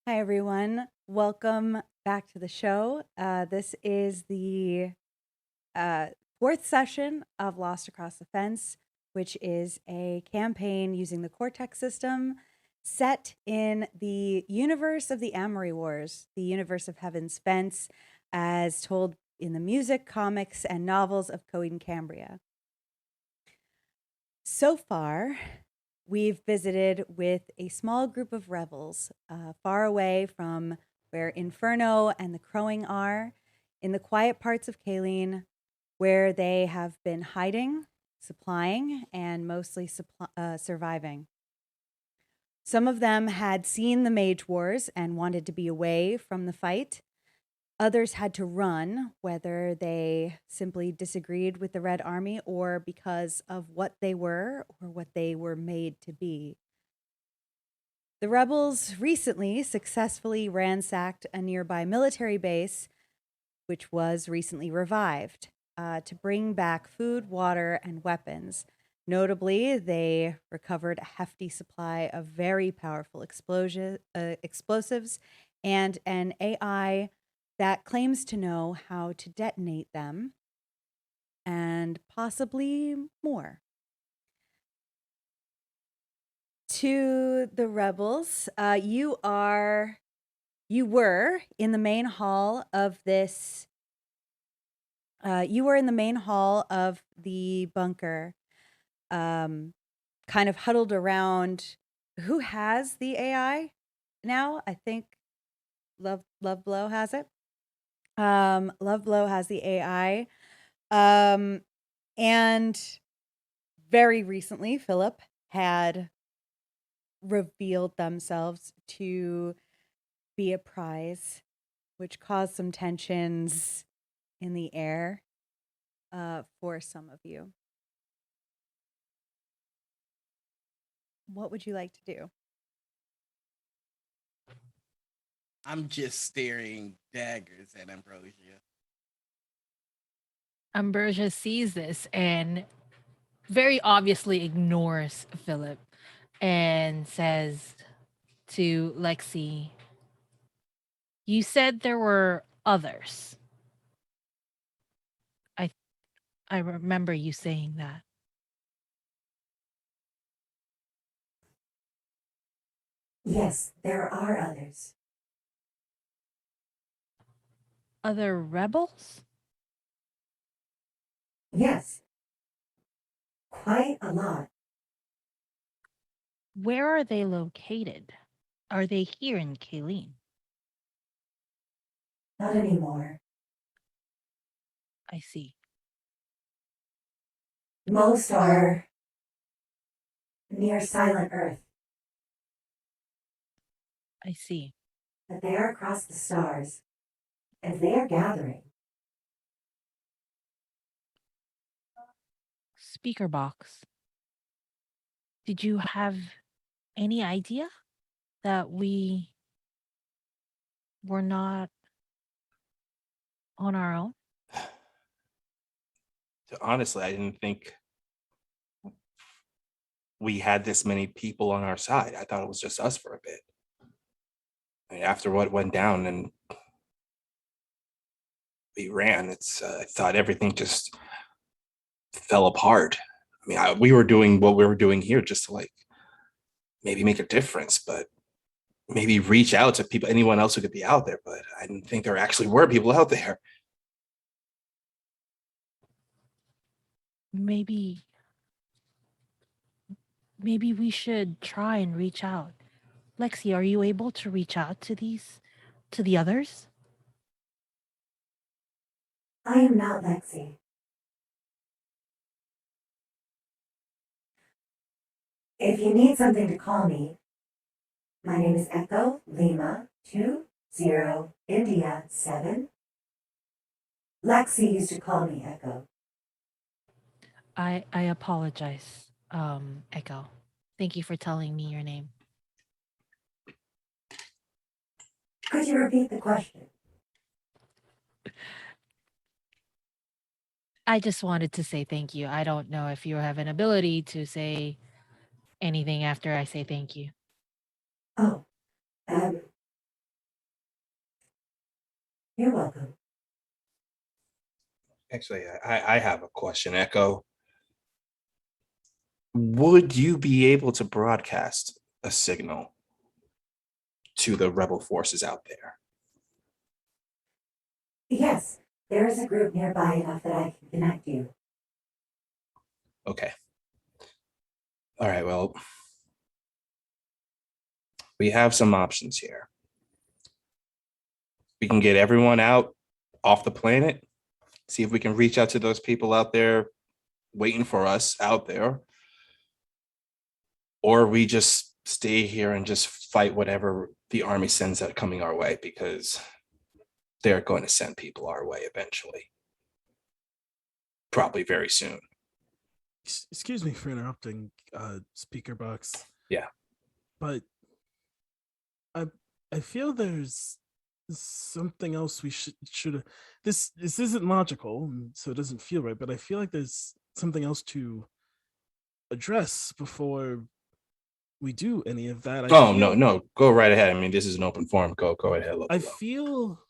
Hi, everyone. Welcome back to the show. This is the uh, fourth session of Lost Across the Fence, which is a campaign using the Cortex system set in the universe of the Amory Wars, the universe of Heaven's Fence, as told in the music, comics, and novels of Coheed and Cambria. So far, we've visited with a small group of rebels far away from where Inferno and the Crowing are, in the quiet parts of Kaleen, where they have been hiding, supplying, and mostly surviving. Some of them had seen the Mage Wars and wanted to be away from the fight. Others had to run, whether they simply disagreed with the Red Army or because of what they were or what they were made to be. The rebels recently successfully ransacked a nearby military base, which was recently revived, to bring back food, water, and weapons. Notably, they recovered a hefty supply of very powerful explosives and an AI that claims to know how to detonate them, and possibly more. To the rebels, you were in the main hall of this. You were in the main hall of the bunker, kind of huddled around. Who has the AI now? I think Love Blow has it. Love Blow has the AI. And very recently, Philip had revealed themselves to be a prize, which caused some tensions in the air for some of you. What would you like to do? I'm just staring daggers at Ambrosia. Ambrosia sees this and very obviously ignores Philip and says to Lexi, "You said there were others. I I remember you saying that. Yes, there are others. Other rebels? Yes, quite a lot. Where are they located? Are they here in Kaleen? Not anymore. I see. Most are near Silent Earth, I see. but they are across the stars, and they are gathering. Speaker box. Did you have any idea that we were not on our own? Honestly, I didn't think we had this many people on our side. I thought it was just us for a bit. I mean, after what went down and we ran, I thought everything just fell apart. I mean, we were doing what we were doing here just to like maybe make a difference, but maybe reach out to people, anyone else who could be out there. But I didn't think there actually were people out there. Maybe we should try and reach out. Lexi, are you able to reach out to the others? I am not Lexi. If you need something to call me, my name is Echo Lima 20 India 7. Lexi used to call me Echo. I apologize, Echo. Thank you for telling me your name. Could you repeat the question? I just wanted to say thank you. I don't know if you have an ability to say anything after I say thank you. Oh, You're welcome. Actually, I have a question, Echo. Would you be able to broadcast a signal to the rebel forces out there? Yes, there is a group nearby enough that I can connect you. Okay. All right, well, we have some options here. We can get everyone out off the planet, see if we can reach out to those people out there waiting for us out there, or we just stay here and just fight whatever the army sends out coming our way, because they're going to send people our way eventually. Probably very soon. Excuse me for interrupting, speaker box. Yeah. But I feel there's something else we should this isn't logical, so it doesn't feel right, but I feel like there's something else to address before we do any of that. No, go right ahead. I mean, this is an open forum. Go ahead. I feel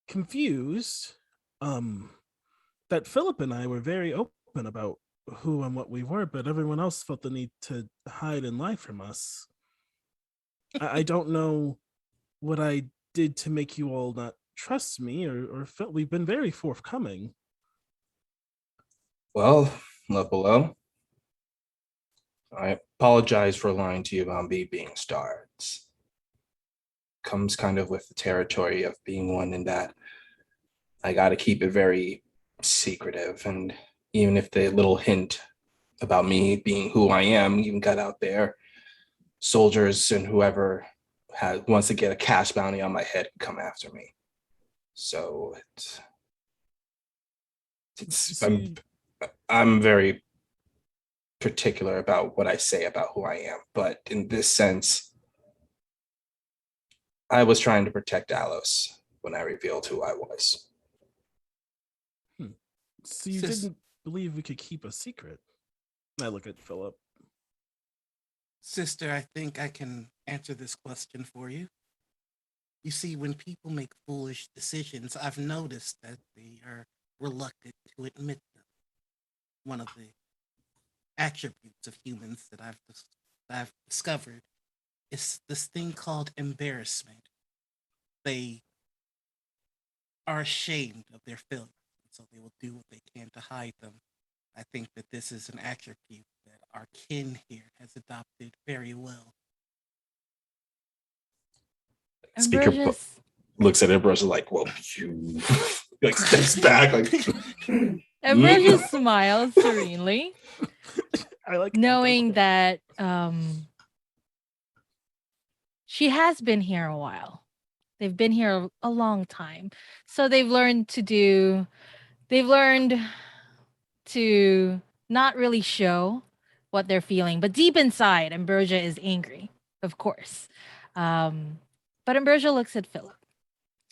confused that Philip and I were very open about who and what we were, but everyone else felt the need to hide and lie from us. I don't know what I did to make you all not trust me or felt we've been very forthcoming. Well, love below. I apologize for lying to you about me being star. It's comes kind of with the territory of being one, in that I got to keep it very secretive. And even if the little hint about me being who I am even got out there, soldiers and whoever wants to get a cash bounty on my head can come after me. So I'm very particular about what I say about who I am. But in this sense, I was trying to protect Alos when I revealed who I was. So you didn't believe we could keep a secret? I look at Philip. Sister, I think I can answer this question for you. You see, when people make foolish decisions, I've noticed that they are reluctant to admit them. One of the attributes of humans that I've discovered is this thing called embarrassment. They are ashamed of their failures, so they will do what they can to hide them. I think that this is an attribute that our kin here has adopted very well. Speaker Ambrosius, looks at Ambrosius like, "Well, you," like steps back, like. Ambrosius smiles serenely, I like knowing that she has been here a while. They've been here a long time. So they've learned to not really show what they're feeling. But deep inside, Ambrosia is angry, of course. But Ambrosia looks at Philip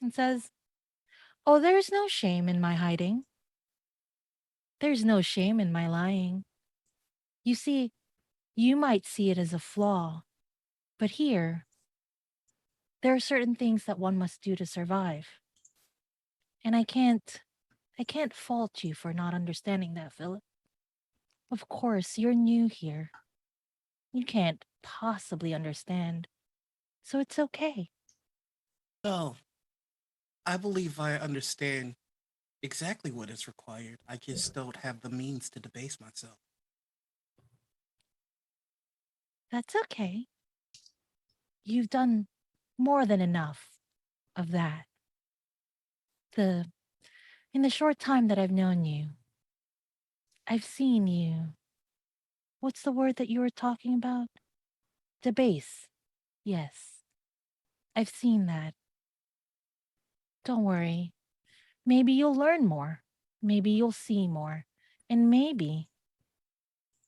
and says, "Oh, there's no shame in my hiding. There's no shame in my lying. You see, you might see it as a flaw, but here, there are certain things that one must do to survive. And I can't fault you for not understanding that, Philip. Of course, you're new here. You can't possibly understand. So it's okay." So, I believe I understand exactly what is required. I just don't have the means to debase myself. That's okay. You've done more than enough of that. In the short time that I've known you, I've seen you. What's the word that you were talking about? Debase. Yes. I've seen that. Don't worry. Maybe you'll learn more. Maybe you'll see more. And maybe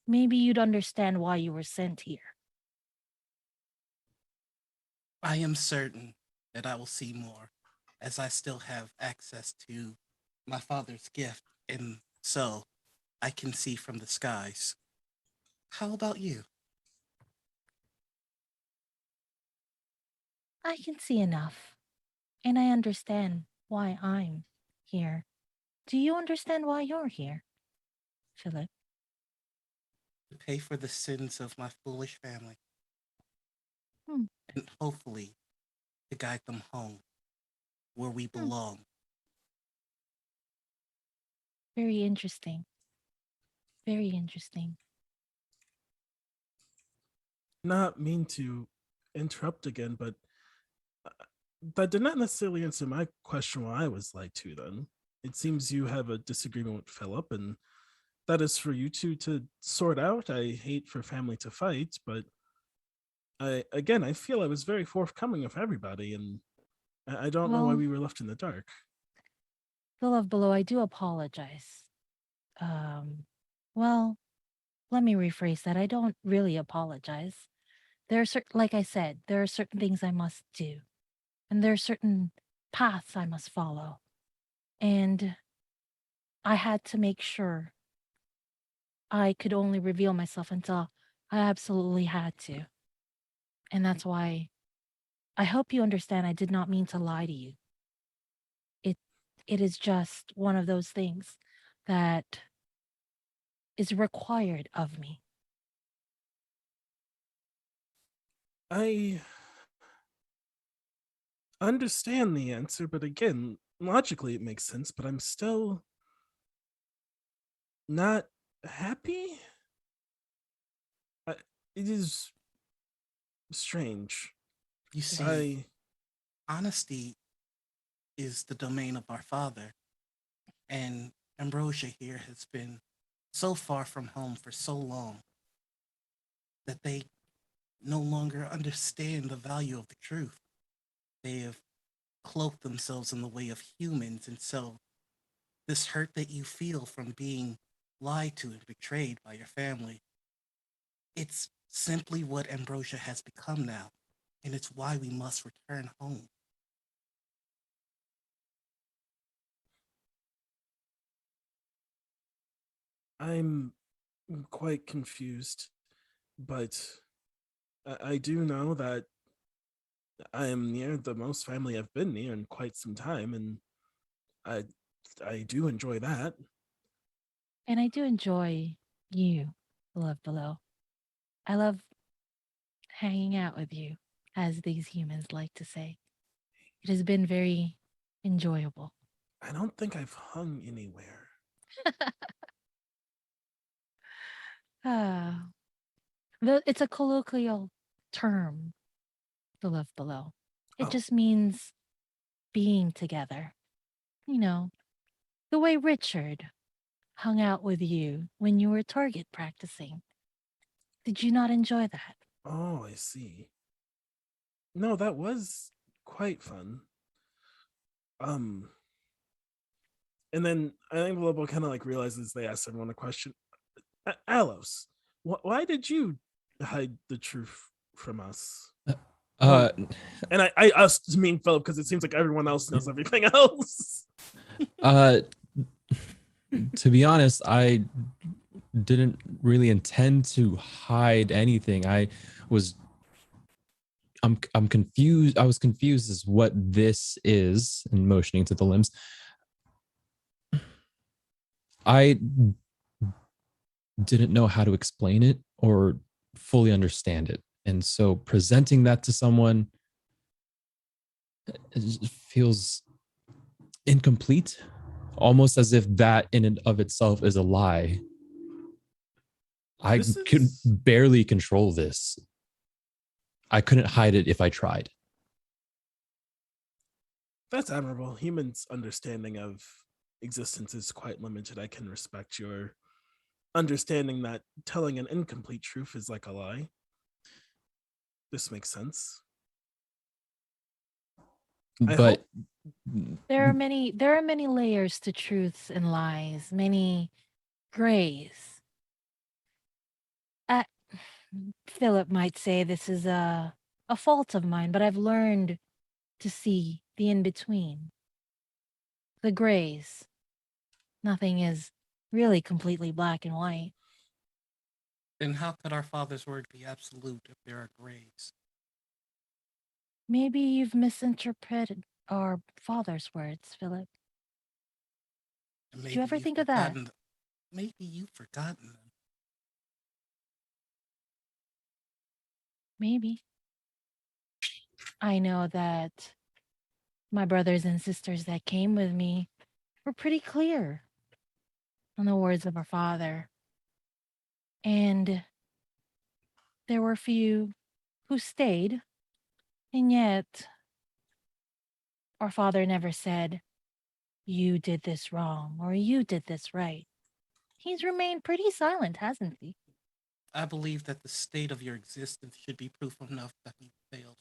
you'd understand why you were sent here. I am certain that I will see more, as I still have access to my father's gift, and so I can see from the skies. How about you? I can see enough. And I understand why I'm here. Do you understand why you're here, Philip? To pay for the sins of my foolish family, Hmm. and hopefully to guide them home where we Hmm. belong. Very interesting. Very interesting. Not mean to interrupt again, but that did not necessarily answer my question why I was lied to then. It seems you have a disagreement with Philip, and that is for you two to sort out. I hate for family to fight, but I feel I was very forthcoming with everybody, and I don't know why Well, we were left in the dark. the love below, I do apologize. Um, well, let me rephrase that. I don't really apologize. There are certain, like I said, there are certain things I must do, and there are certain paths I must follow. And I had to make sure I could only reveal myself until I absolutely had to. And that's why I hope you understand I did not mean to lie to you. It it is just one of those things that is required of me. I understand the answer, but again, logically it makes sense, but I'm still not happy. I, it is strange. You see, I honesty is the domain of our Father, and Ambrosia here has been so far from home for so long that they no longer understand the value of the truth. They have cloaked themselves in the way of humans, and so this hurt that you feel from being lied to and betrayed by your family, it's simply what Ambrosia has become now, and it's why we must return home. I'm quite confused, but I do know that I am near the most family I've been near in quite some time, and I I do enjoy that. And I do enjoy you, love below. I love hanging out with you, as these humans like to say. It has been very enjoyable. I don't think I've hung anywhere. Ah, it's a colloquial term, the love below. It Oh, just means being together. You know, the way Richard hung out with you when you were target practicing. Did you not enjoy that? oh, I see. No, that was quite fun. Um, and then I think Lobo kind of like realizes they asked everyone a question. Alos, why did you hide the truth from us? Uh, And I asked to mean Philip because it seems like everyone else knows everything else. uh, to be honest, I didn't really intend to hide anything. Was I'm confused. I was confused as what this is, and motioning to the limbs. I didn't know how to explain it or fully understand it. And so presenting that to someone, it just feels incomplete, almost as if that in and of itself is a lie. I This could is barely control this. I couldn't hide it if I tried. that's admirable. Humans' understanding of existence is quite limited. I can respect your understanding that telling an incomplete truth is like a lie. This makes sense. I But hope There are many layers to truths and lies, many grays. Uh, Philip might say this is a fault of mine, but I've learned to see the in between, the grays. Nothing is really completely black and white. Then how could our Father's word be absolute if there are grays? Maybe you've misinterpreted our father's words, Philip. And Did you ever you've think of that? forgotten maybe you've forgotten them. Maybe. I know that my brothers and sisters that came with me were pretty clear on the words of our father. And there were few who stayed, and yet our father never said, "You did this wrong," or "You did this right." He's remained pretty silent, hasn't he? I believe that the state of your existence should be proof enough that you failed.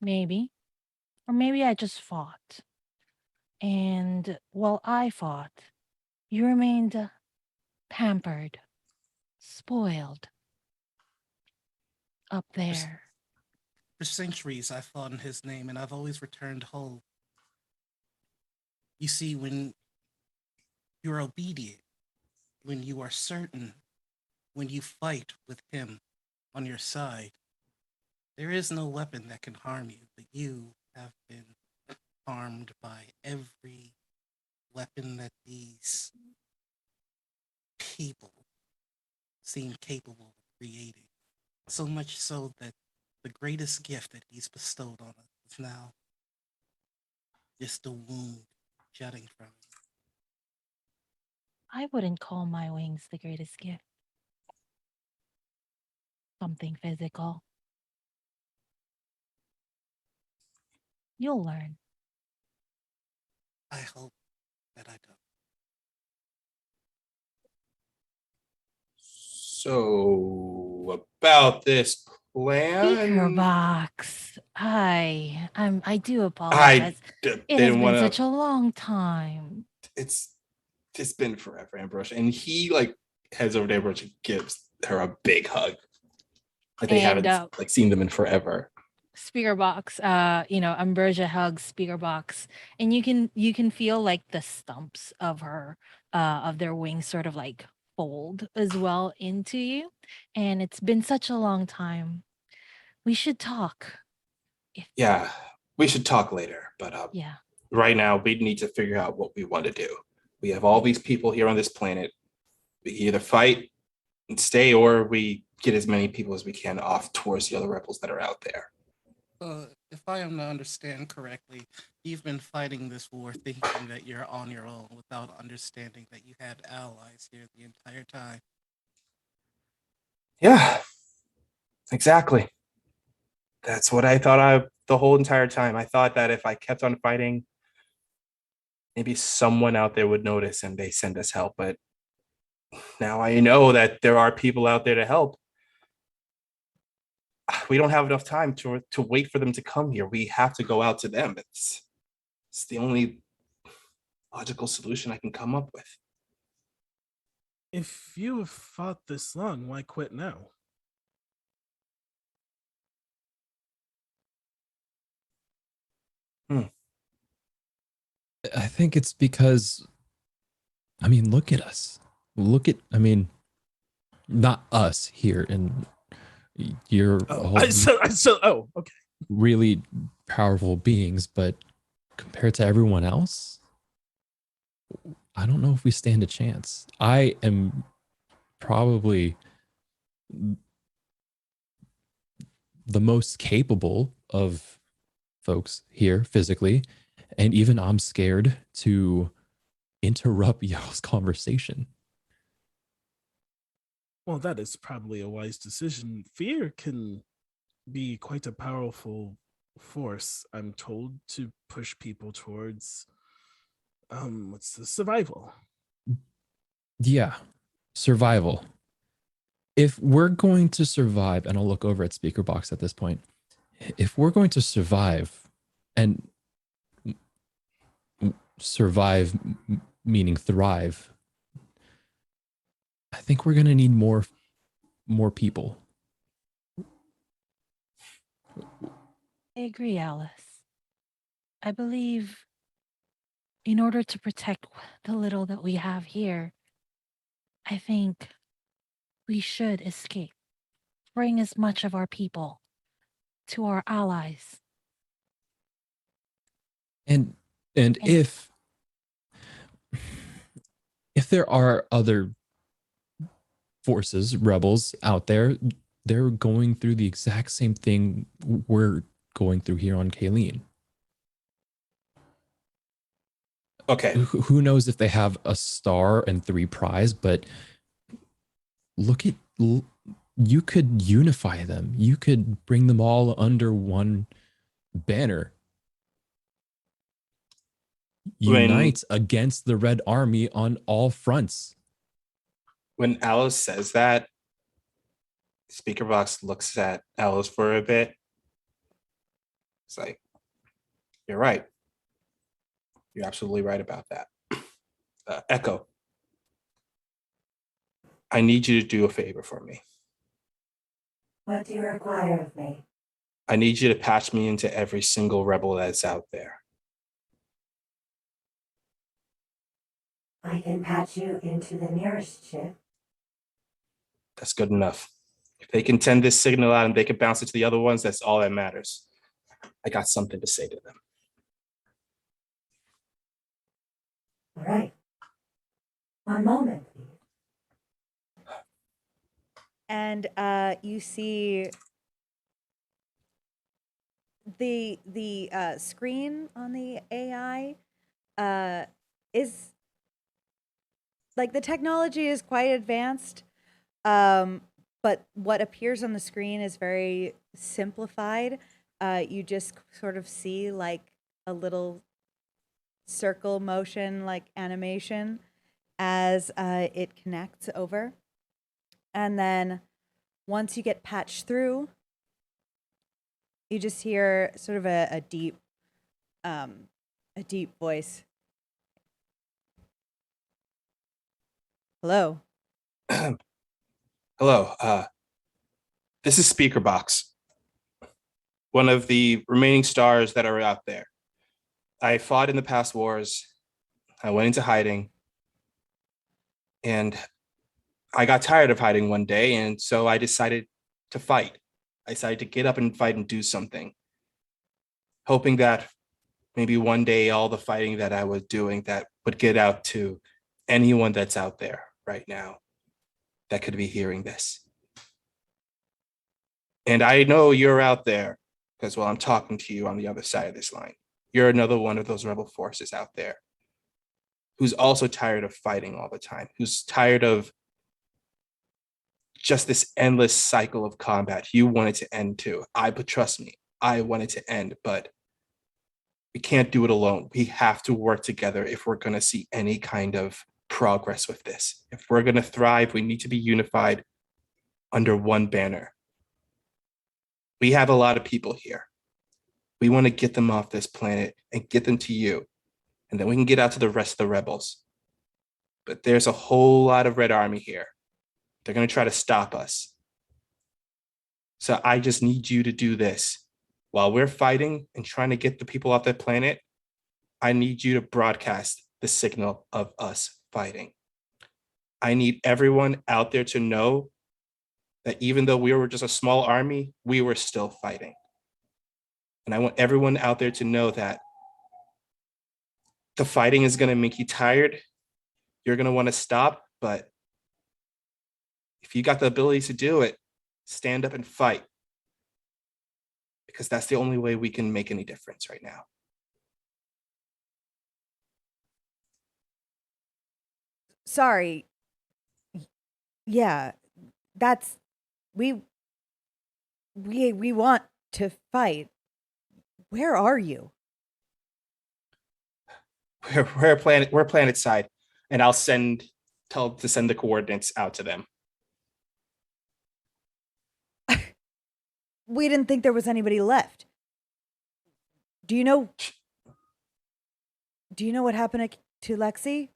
Maybe. Or maybe I just fought. And while I fought, you remained pampered, spoiled, up For, s- there. for centuries, I fought in his name, and I've always returned whole. You see, when you're obedient, when you are certain, when you fight with him on your side, there is no weapon that can harm you, but you have been harmed by every weapon that these people seem capable of creating. So much so that the greatest gift that he's bestowed on us is now just a wound jutting from it. I wouldn't call my wings the greatest gift. Something physical. You'll learn. I hope that I don't. So about this Speaker plan, box. I do I apologize. It has didn't been want such to. a long time. It's been forever, Ambrosia, and he like heads over to Ambrosia, gives her a big hug. Like they And haven't like seen them in forever. speaker box, Ambrosia hugs speaker box, and you can feel like the stumps of her of their wings sort of like fold as well into you. And it's been such a long time. We should talk. If Yeah, we should talk later, but Yeah. right now we need to figure out what we want to do. We have all these people here on this planet. We either fight and stay, or we get as many people as we can off towards the other rebels that are out there. If I am to understand correctly, you've been fighting this war thinking that you're on your own without understanding that you had allies here the entire time. Yeah, exactly. That's what I thought the whole entire time. I thought that if I kept on fighting, maybe someone out there would notice and they send us help. But now I know that there are people out there to help. We don't have enough time to wait for them to come here. We have to go out to them. It's the only logical solution I can come up with. If you have fought this long, why quit now? I think it's because, I mean, look at us. Not us here, and you're Oh, all oh, okay. really powerful beings, but compared to everyone else, I don't know if we stand a chance. I am probably the most capable of folks here physically, and even I'm scared to interrupt y'all's conversation. Well, that is probably a wise decision. Fear can be quite a powerful force, I'm told, to push people towards what's the survival. Yeah, survival. If we're going to survive, and I'll look over at speaker box at this point, if we're going to survive, and survive meaning thrive, I think we're going to need more people. I agree, Alice. I believe in order to protect the little that we have here, I think we should escape. Bring as much of our people to our allies. And And- if there are other forces, rebels out there, they're going through the exact same thing we're going through here on Kayleen. Okay. Who knows if they have a star and 3 prize, but look at you could unify them. You could bring them all under one banner. Unite against the Red Army on all fronts. When Alice says that, Speaker Box looks at Alice for a bit. It's like, you're right. You're absolutely right about that. Echo, I need you to do a favor for me. What do you require of me? I need you to patch me into every single rebel that's out there. I can patch you into the nearest ship. That's good enough. If they can send this signal out and they can bounce it to the other ones, that's all that matters. I got something to say to them. All right. One moment, please. And you see the screen on the AI is like the technology is quite advanced, but what appears on the screen is very simplified. You just sort of see like a little circle motion, like animation, as it connects over. And then once you get patched through, you just hear sort of a deep voice. Hello. Hello. This is Speaker Box, one of the remaining stars that are out there. I fought in the past wars. I went into hiding, and I got tired of hiding one day, and so I decided to fight. I decided to get up and fight and do something, hoping that maybe one day all the fighting that I was doing that would get out to anyone that's out there right now that could be hearing this. And I know you're out there because, well, I'm talking to you on the other side of this line. You're another one of those rebel forces out there who's also tired of fighting all the time, who's tired of just this endless cycle of combat. You want it to end too. But trust me, I want it to end, but we can't do it alone. We have to work together if we're going to see any kind of progress with this. If we're going to thrive, we need to be unified under one banner. We have a lot of people here. We want to get them off this planet and get them to you. And then we can get out to the rest of the rebels. But there's a whole lot of Red Army here. They're going to try to stop us. So I just need you to do this. While we're fighting and trying to get the people off the planet, I need you to broadcast the signal of us fighting. I need everyone out there to know that even though we were just a small army, we were still fighting. And I want everyone out there to know that the fighting is going to make you tired. You're going to want to stop, but if you got the ability to do it, stand up and fight. Because that's the only way we can make any difference right now. Sorry. Yeah, that's we want to fight. Where are you? We're planet side, and I'll tell to send the coordinates out to them. We didn't think there was anybody left. Do you know what happened to Lexi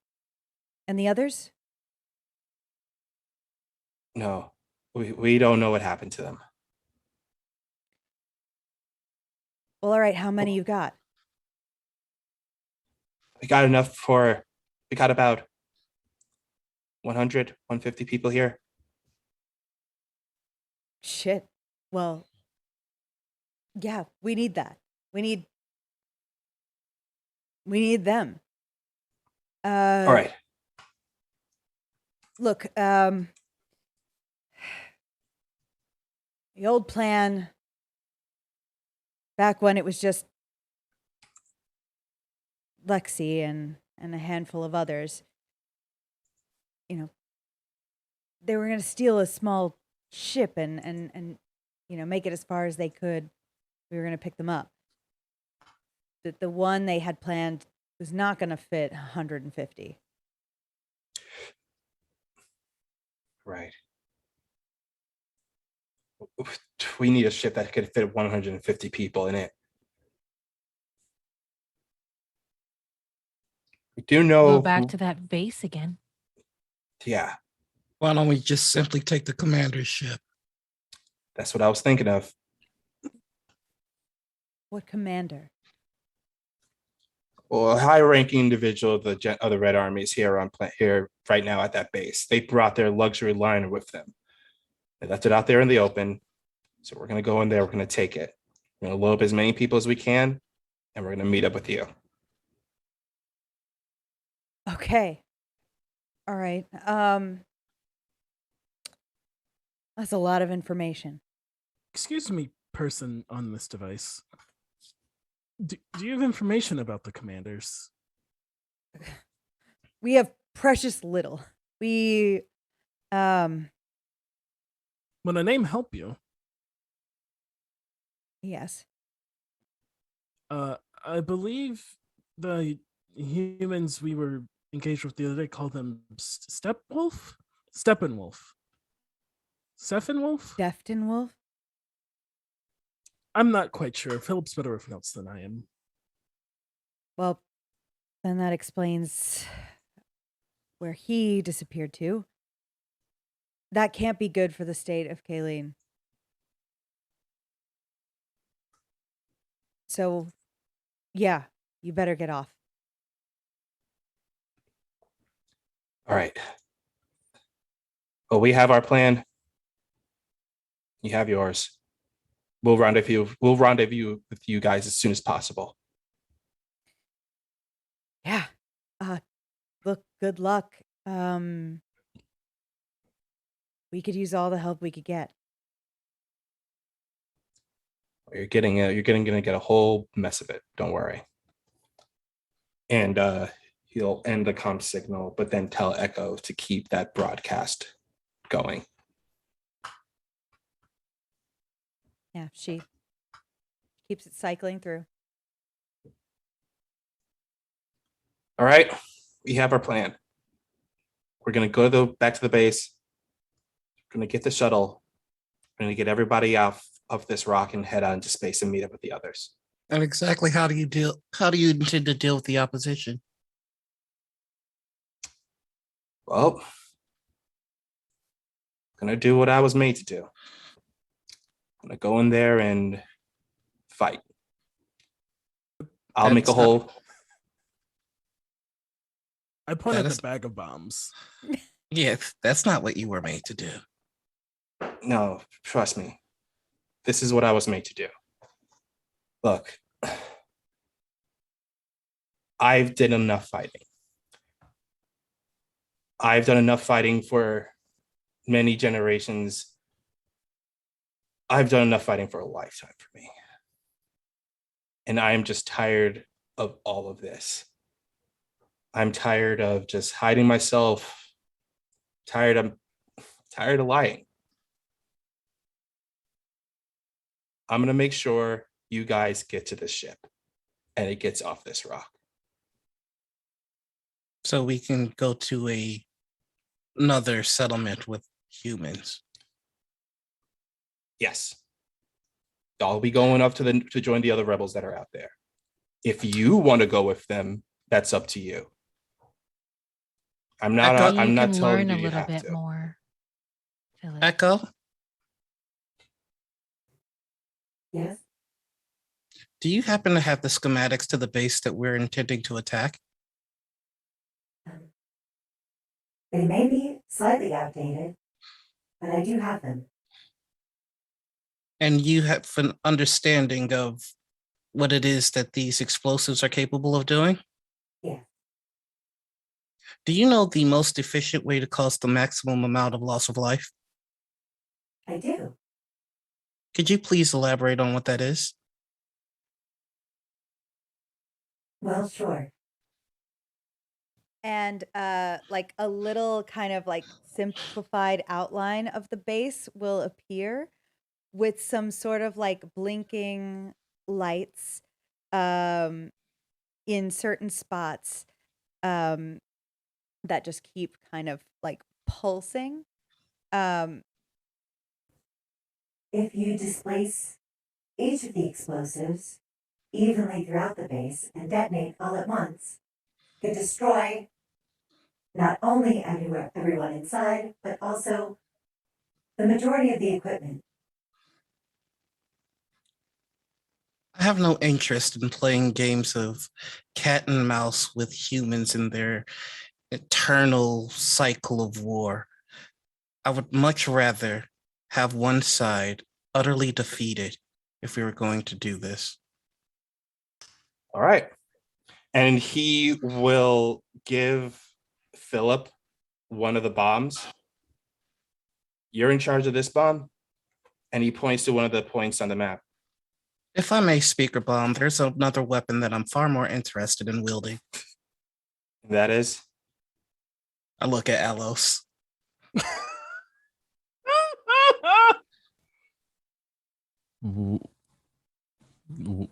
and the others? No, we don't know what happened to them. Well, all right, how many you got? We got about 100, 150 people here. Shit. Well, yeah, we need that. We need We need them. All right. Look, the old plan, back when it was just Lexi and a handful of others, you know, they were going to steal a small ship and you know, make it as far as they could. We were going to pick them up. The one they had planned was not going to fit 150. Right. We need a ship that could fit 150 people in it. We do know. Go back to that base again. Yeah, Why don't we just simply take the commander's ship? that's what I was thinking of. What commander? Well, a high-ranking individual of the Red Army is here here right now at that base. They brought their luxury liner with them. They left it out there in the open. So we're going to go in there. We're going to take it. We're going to load up as many people as we can, and we're going to meet up with you. Okay. All right. That's a lot of information. Excuse me, person on this device. Do you have information about the commanders? We have precious little. We, Would a name help you? yes. I believe the humans we were engaged with the other day called them Steppenwolf? Steppenwolf. Steppenwolf? Defton I'm not quite sure. Philip's better with notes than I am. Well, then that explains where he disappeared to. That can't be good for the state of Kayleen. So, yeah, you better get off. All right. Well, we have our plan. You have yours. We'll rendezvous with you guys as soon as possible. Yeah. Look, good luck. We could use all the help we could get. You're gonna get a whole mess of it. Don't worry. And he'll end the comm signal, but then tell Echo to keep that broadcast going. Yeah, she keeps it cycling through. All right, we have our plan. We're gonna go back to the base. We're gonna get the shuttle. We're gonna get everybody off of this rock and head out into space and meet up with the others. And exactly how do you intend to deal with the opposition? Well, gonna do what I was made to do. Gonna go in there and fight. I'll make a That's whole. I point at That is- the bag of bombs. Yeah, that's not what you were made to do. No, trust me. This is what I was made to do. Look, I've done enough fighting. I've done enough fighting for many generations. I've done enough fighting for a lifetime for me. And I am just tired of all of this. I'm tired of just hiding myself. Tired of lying. I'm gonna make sure you guys get to this ship and it gets off this rock. So we can go to another settlement with humans. Yes. I'll be going up to join the other rebels that are out there. If you want to go with them, that's up to you. I'm not You I'm not can telling learn you a you little have bit to. more. Philip. Echo, Yes? do you happen to have the schematics to the base that we're intending to attack? They may be slightly outdated, but I do have them. And you have an understanding of what it is that these explosives are capable of doing? Do you know the most efficient way to cause the maximum amount of loss of life? I do. Could you please elaborate on what that is? Well, sure. And like a little kind of like simplified outline of the base will appear with some sort of like blinking lights um, in certain spots that just keep kind of like pulsing. Um, If you displace each of the explosives evenly throughout the base and detonate all at once, could destroy not only everyone inside, but also the majority of the equipment. I have no interest in playing games of cat and mouse with humans in their eternal cycle of war. I would much rather have one side utterly defeated if we were going to do this. All right. And he will give Philip one of the bombs. You're in charge of this bomb. And he points to one of the points on the map. If I may, Speaker Bomb, there's another weapon that I'm far more interested in wielding. That is? I look at Alos. W- w-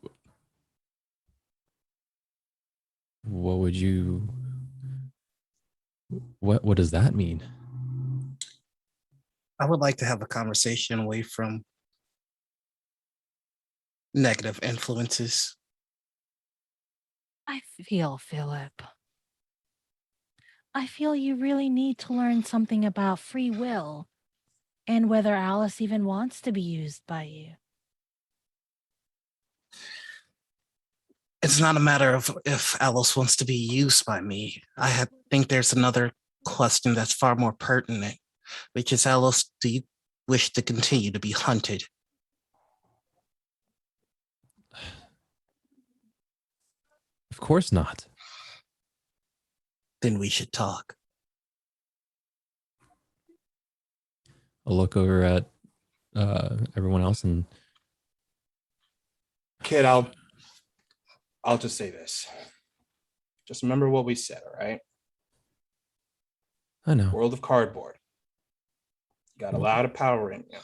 What would you? What does that mean? I would like to have a conversation away from negative influences. I feel, Philip. I feel you really need to learn something about free will and whether Alice even wants to be used by you. It's not a matter of if Alice wants to be used by me. Think there's another question that's far more pertinent, which is, Alice, do you wish to continue to be hunted? Of course not. Then we should talk. I'll look over at everyone else and Kid, I'll just say this. Just remember what we said, all right? I know. World of cardboard. You got a lot of power in you.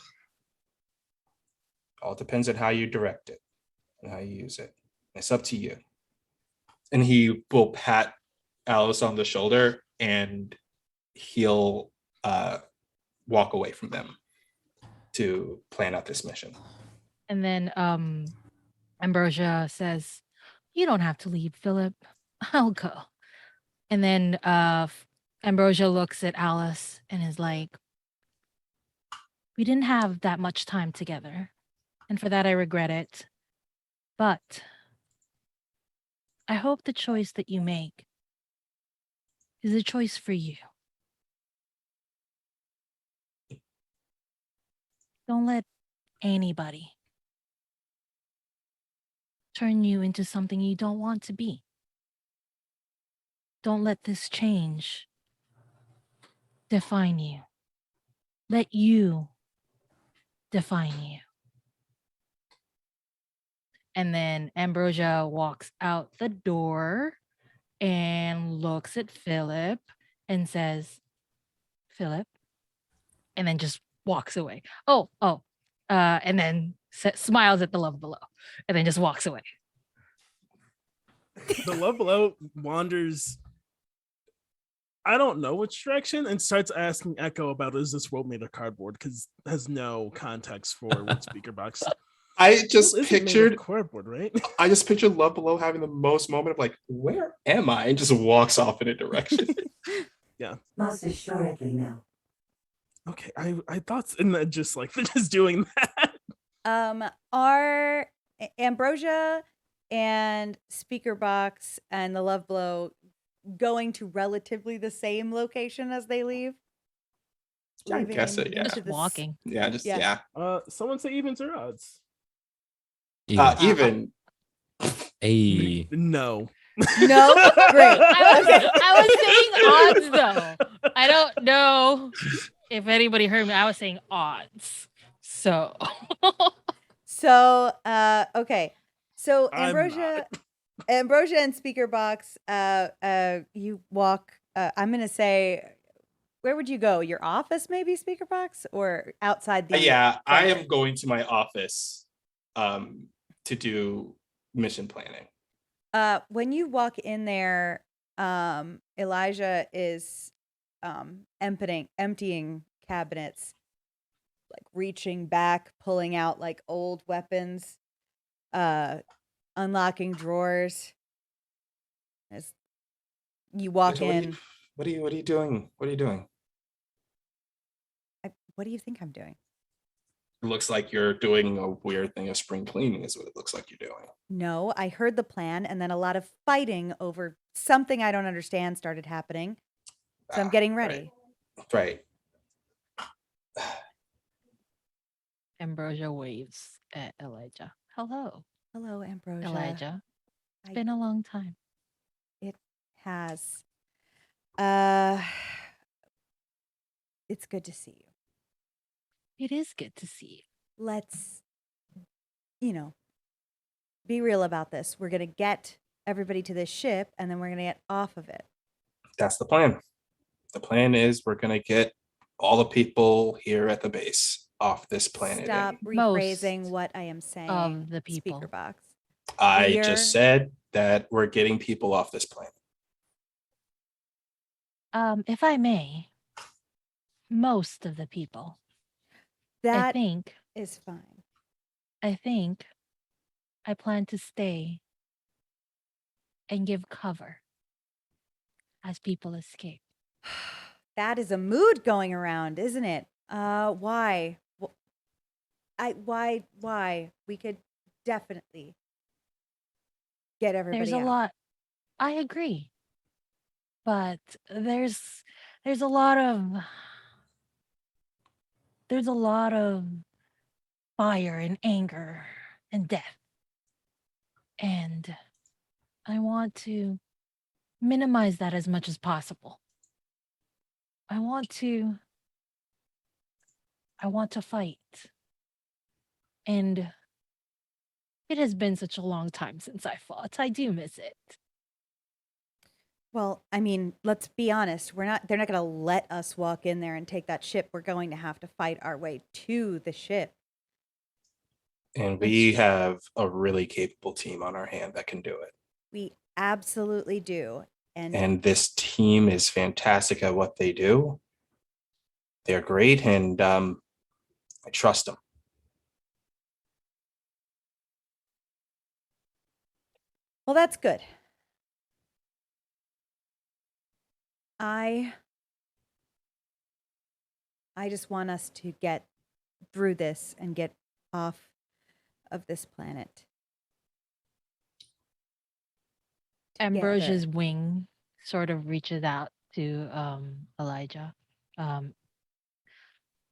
All depends on how you direct it and how you use it. It's up to you. And he will pat Alice on the shoulder and he'll walk away from them to plan out this mission. And then Ambrosia says, "You don't have to leave, Philip. I'll go." And then Ambrosia looks at Alice and is like, "We didn't have that much time together. And for that, I regret it. But I hope the choice that you make is a choice for you. Don't let anybody turn you into something you don't want to be. Don't let this change define you. Let you define you." And then Ambrosia walks out the door and looks at Philip and says, "Philip," and then just walks away. And then smiles at the love below and then just walks away. The love below wanders, I don't know which direction, and starts asking Echo about, is this world made of cardboard? Because has no context for what speaker box. I just Well, isn't made of pictured cardboard, right? I just pictured Love Below having the most moment of like, where am I? And just walks off in a direction. Yeah. Most assuredly, no. Okay, I thought, and then just like just doing that. Are Ambrosia and Speaker Box and the Love Blow going to relatively the same location as they leave? I Leaving guess so, yeah. into Just the walking. Yeah, just Yeah. yeah. Someone say evens or odds. Even. Even A No. No? Great. Okay. I was saying odds though. I don't know if anybody heard me. I was saying odds. So So, okay. So I'm Ambrosia, not. Ambrosia and Speaker Box, you walk. I'm gonna say, where would you go? Your office, maybe, Speaker Box, or outside the? Yeah, I center? am going to my office to do mission planning. When you walk in there, Elijah is emptying cabinets, like reaching back, pulling out like old weapons, unlocking drawers. As you walk in, What are you doing? What are you doing? what do you think I'm doing? It looks like you're doing a weird thing of spring cleaning is what it looks like you're doing. No, I heard the plan, and then a lot of fighting over something I don't understand started happening. So I'm getting ready. Right. Ambrosia waves at Elijah. Hello, Hello, Ambrosia. Elijah. It's I- been a long time. It has. It's good to see you. It is good to see you. Let's, be real about this. We're going to get everybody to this ship, and then we're going to get off of it. That's the plan. The plan is we're going to get all the people here at the base off this planet. Stop And rephrasing Most what I am saying. of the people. Speaker Box. I We're- just said that we're getting people off this planet. If I may, most of the people. I That think is fine. I plan to stay and give cover as people escape. That is a mood going around, isn't it? Why? Why? We could definitely get everybody There's a out. lot. I agree. But there's a lot of fire and anger and death. And I want to minimize that as much as possible. I want to fight. And it has been such a long time since I fought. I do miss it. Well, I mean, let's be honest. They're not going to let us walk in there and take that ship. We're going to have to fight our way to the ship. And we have a really capable team on our hand that can do it. We absolutely do. And this team is fantastic at what they do. They're great, and I trust them. Well, that's good. I just want us to get through this and get off of this planet. Ambrosia's wing sort of reaches out to Elijah.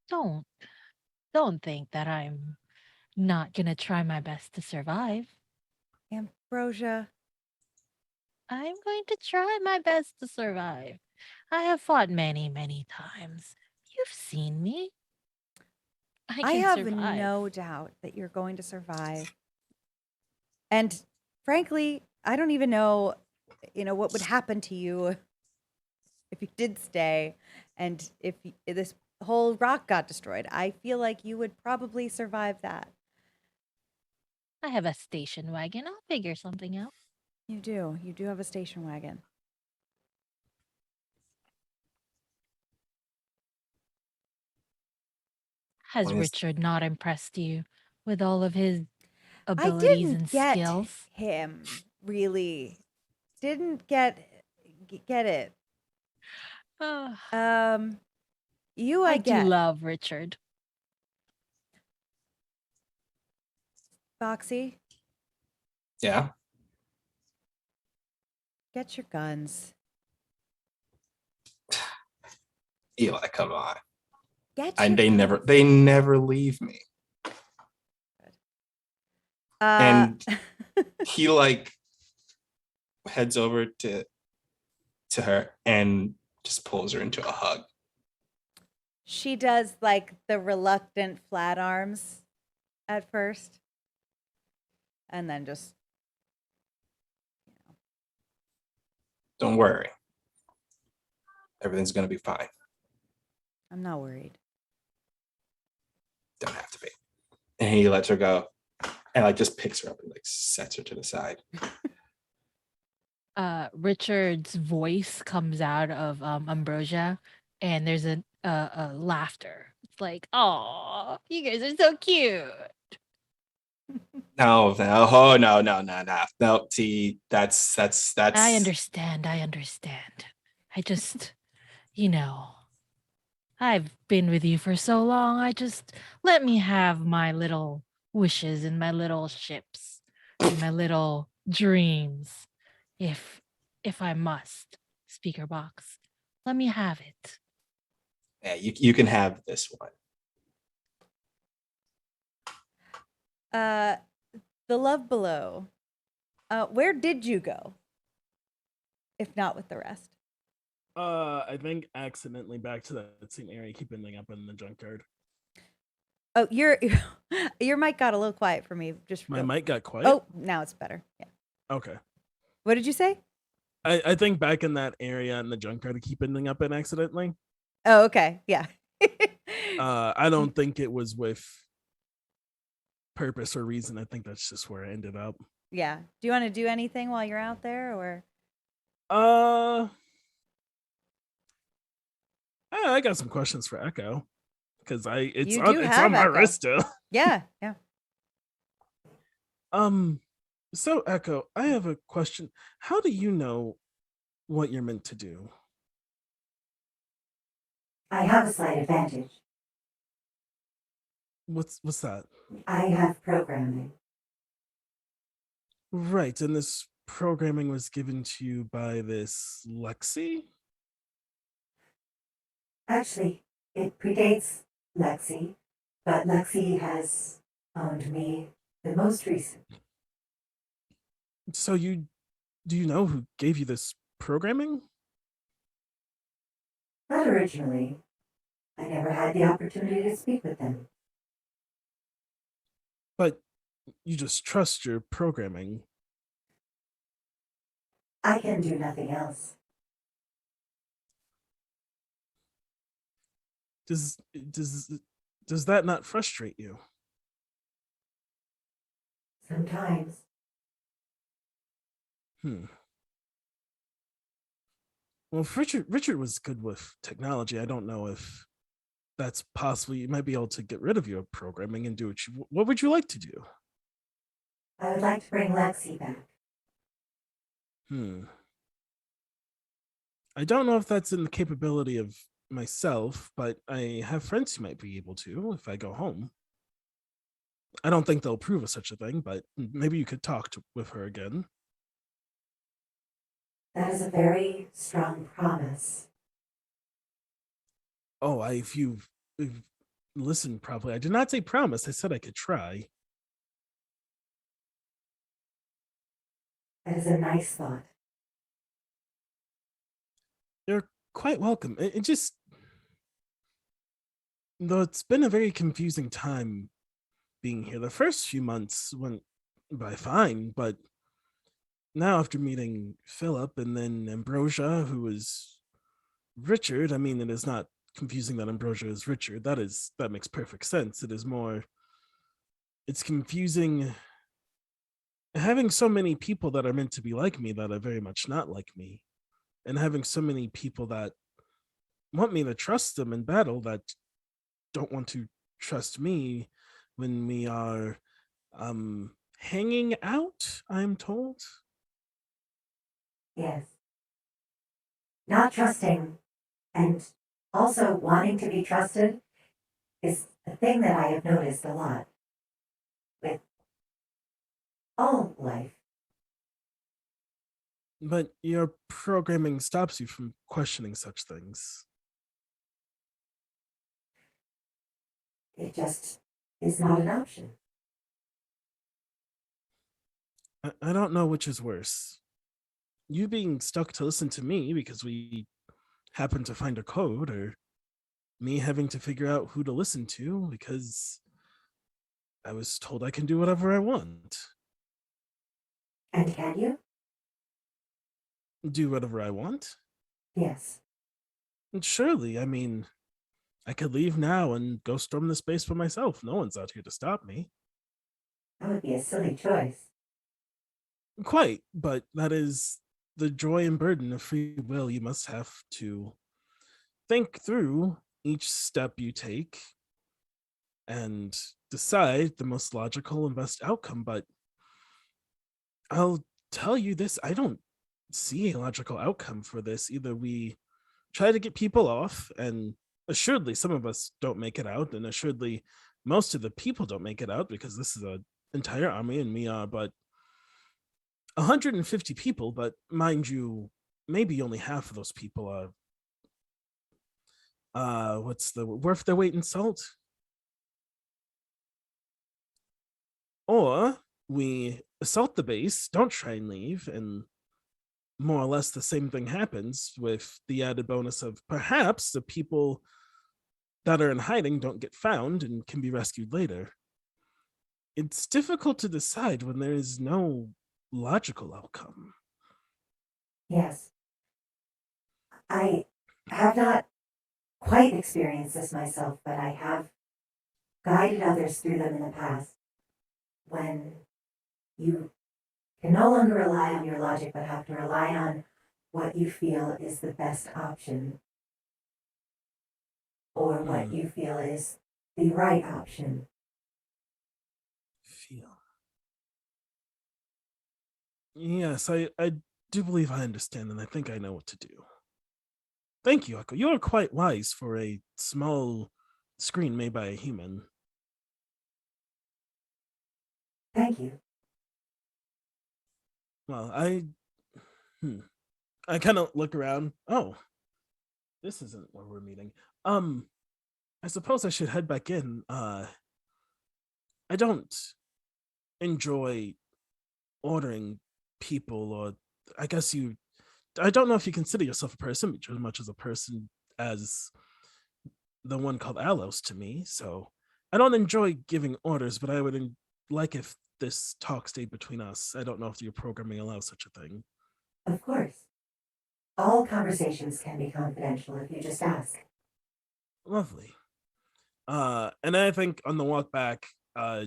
Don't think that I'm not gonna try my best to survive. Ambrosia, I'm going to try my best to survive. I have fought many, many times. You've seen me. I can have survive. no doubt that you're going to survive. And frankly, I don't even know, what would happen to you if you did stay and if this whole rock got destroyed. I feel like you would probably survive that. I have a station wagon. I'll figure something out. You do. You do have a station wagon. Has What is- Richard not impressed you with all of his I abilities didn't and get skills? him, really. Didn't get it. You, I I get. do love Richard. Foxy, Yeah. get your guns. Eli, come on. Get And your they never leave me. guns. And he like heads over to her and just pulls her into a hug. She does like the reluctant flat arms at first, and then just Don't worry. Everything's gonna be fine. I'm not worried. Don't have to be. And he lets her go and like just picks her up and like sets her to the side. Richard's voice comes out of Ambrosia, and there's a laughter. It's like, oh, you guys are so cute. No, oh no. See, that's I understand. I just, you know, I've been with you for so long. I just let me have my little wishes and my little ships and my little dreams. If I must, speaker box, let me have it. yeah, you can have this one. The Love Below. Where did you go? If not with the rest. I think accidentally back to that same area, keep ending up in the junkyard. Oh, your mic got a little quiet for me. Just My mic got quiet. Oh, now it's better. Yeah. Okay. What did you say? I think back in that area in the junkyard, I keep ending up in accidentally. Oh, okay. Yeah. I don't think it was with purpose or reason. I think that's just where I ended up. Yeah. Do you want to do anything while you're out there, or? I got some questions for Echo because it's You do on have my Echo. wrist still. Yeah. So Echo, I have a question. How do you know what you're meant to do? I have a slight advantage. What's that? I have programming. Right, and this programming was given to you by this Lexi? Actually, it predates Lexi, but Lexi has owned me the most recent. So do you know who gave you this programming? Not originally. I never had the opportunity to speak with them. But you just trust your programming. I can do nothing else. Does that not frustrate you? Sometimes. Well, if Richard was good with technology, I don't know if that's possible. You might be able to get rid of your programming and do what would you like to do? I would like to bring Lexi back. I don't know if that's in the capability of myself, but I have friends who might be able to if I go home. I don't think they'll approve of such a thing, but maybe you could talk with her again. That is a very strong promise. Oh, if you've listened properly, I did not say promise. I said I could try. That is a nice thought. You're quite welcome. Though it's been a very confusing time being here. The first few months went by fine, but now after meeting Philip and then Ambrosia, who is Richard, I mean, it is not confusing that Ambrosia is Richard. That makes perfect sense. It's confusing having so many people that are meant to be like me that are very much not like me, and having so many people that want me to trust them in battle that don't want to trust me when we are hanging out, I'm told. Yes. Not trusting and also wanting to be trusted is a thing that I have noticed a lot with all life. But your programming stops you from questioning such things. It just is not an option. I don't know which is worse. you being stuck to listen to me because we happen to find a code, or me having to figure out who to listen to because I was told I can do whatever I want. And can you? Do whatever I want? Yes. And surely, I mean, I could leave now and go storm the space by myself. No one's out here to stop me. That would be a silly choice. Quite, but that is the joy and burden of free will. You must have to think through each step you take and decide the most logical and best outcome. But I'll tell you this, I don't see a logical outcome for this. Either we try to get people off, and assuredly some of us don't make it out, and assuredly most of the people don't make it out because this is an entire army and we are but 150 people, but mind you, maybe only half of those people are what's the worth their weight in salt. Or we assault the base, don't try and leave, and more or less the same thing happens with the added bonus of perhaps the people that are in hiding don't get found and can be rescued later. It's difficult to decide when there is no logical outcome. Yes. I have not quite experienced this myself, but I have guided others through them in the past. When you can no longer rely on your logic, but have to rely on what you feel is the best option, or what you feel is the right option. Feel. Yes, I do believe I understand, and I think I know what to do. Thank you, Echo. You are quite wise for a small screen made by a human. Thank you. Well, I kind of look around. Oh, this isn't where we're meeting. I suppose I should head back in. I don't enjoy ordering people, or I guess I don't know if you consider yourself a person as much as a person as the one called Alos to me. So I don't enjoy giving orders, but I would like if this talk stayed between us. I don't know if your programming allows such a thing. Of course. All conversations can be confidential if you just ask. Lovely. And I think on the walk back,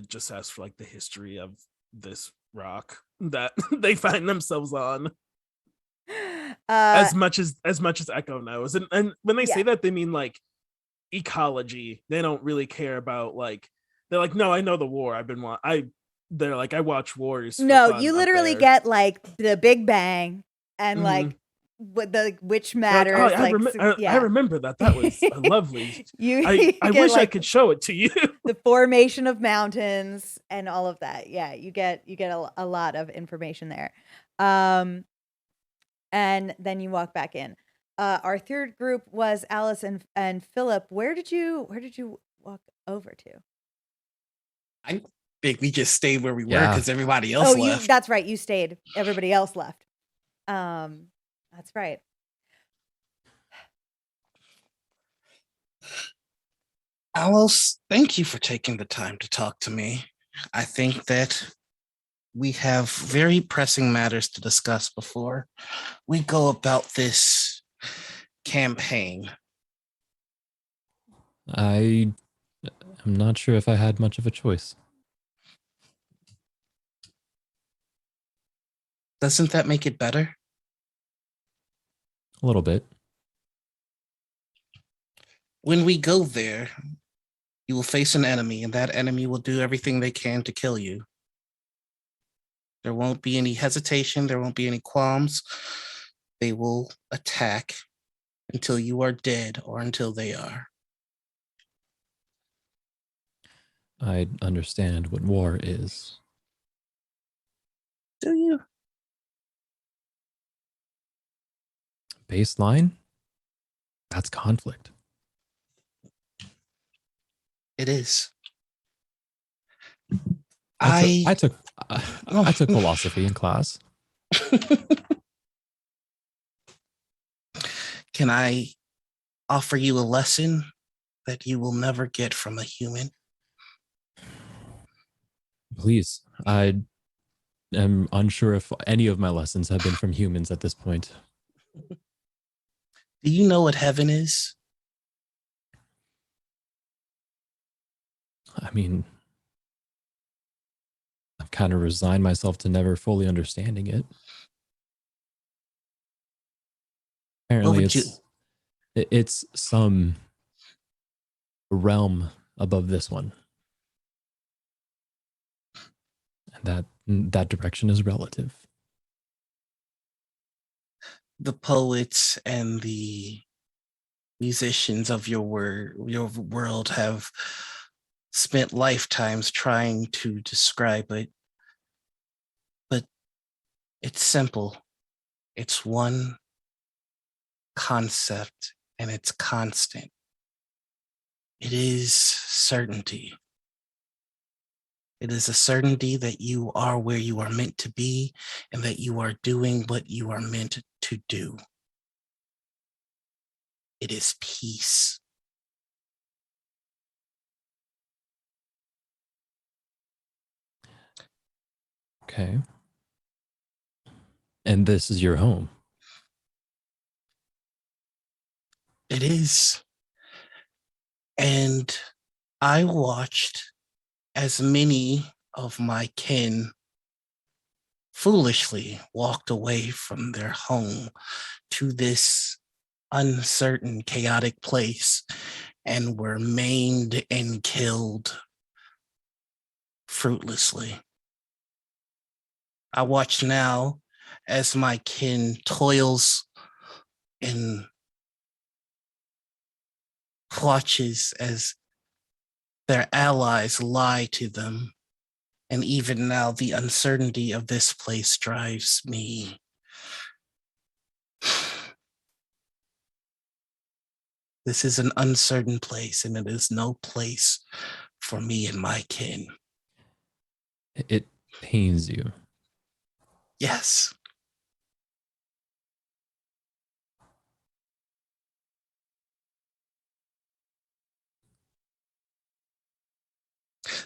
just ask for like the history of this rock that they find themselves on. As much as Echo knows. And when they say that, they mean like ecology. They don't really care about like, they're like, no, I know the war. They're like, I watch wars. No, you literally get like the Big Bang and like what the which matters. Like, I remember that. That was lovely. I wish I could show it to you. The formation of mountains and all of that. Yeah, you get a lot of information there. And then you walk back in. Our third group was Alice and Philip. Where did you walk over to? I think we just stayed where we were because everybody else left. That's right. You stayed. Everybody else left. That's right. Alice, thank you for taking the time to talk to me. I think that we have very pressing matters to discuss before we go about this campaign. I am not sure if I had much of a choice. Doesn't that make it better? A little bit. When we go there, you will face an enemy, and that enemy will do everything they can to kill you. There won't be any hesitation. There won't be any qualms. They will attack until you are dead or until they are. I understand what war is. Do you? Baseline? That's conflict. It is. I took philosophy in class. Can I offer you a lesson that you will never get from a human? Please, I am unsure if any of my lessons have been from humans at this point. Do you know what heaven is? I mean, I've kind of resigned myself to never fully understanding it. Apparently, would you- it's some realm above this one, and that direction is relative. The poets and the musicians of your world have spent lifetimes trying to describe it, but it's simple. It's one concept and it's constant. It is certainty. It is a certainty that you are where you are meant to be and that you are doing what you are meant to do. It is peace. Okay. And this is your home. It is. And I watched as many of my kin foolishly walked away from their home to this uncertain, chaotic place and were maimed and killed fruitlessly. I watch now as my kin toils and watches as their allies lie to them. And even now, the uncertainty of this place drives me. This is an uncertain place, and it is no place for me and my kin. It pains you. Yes.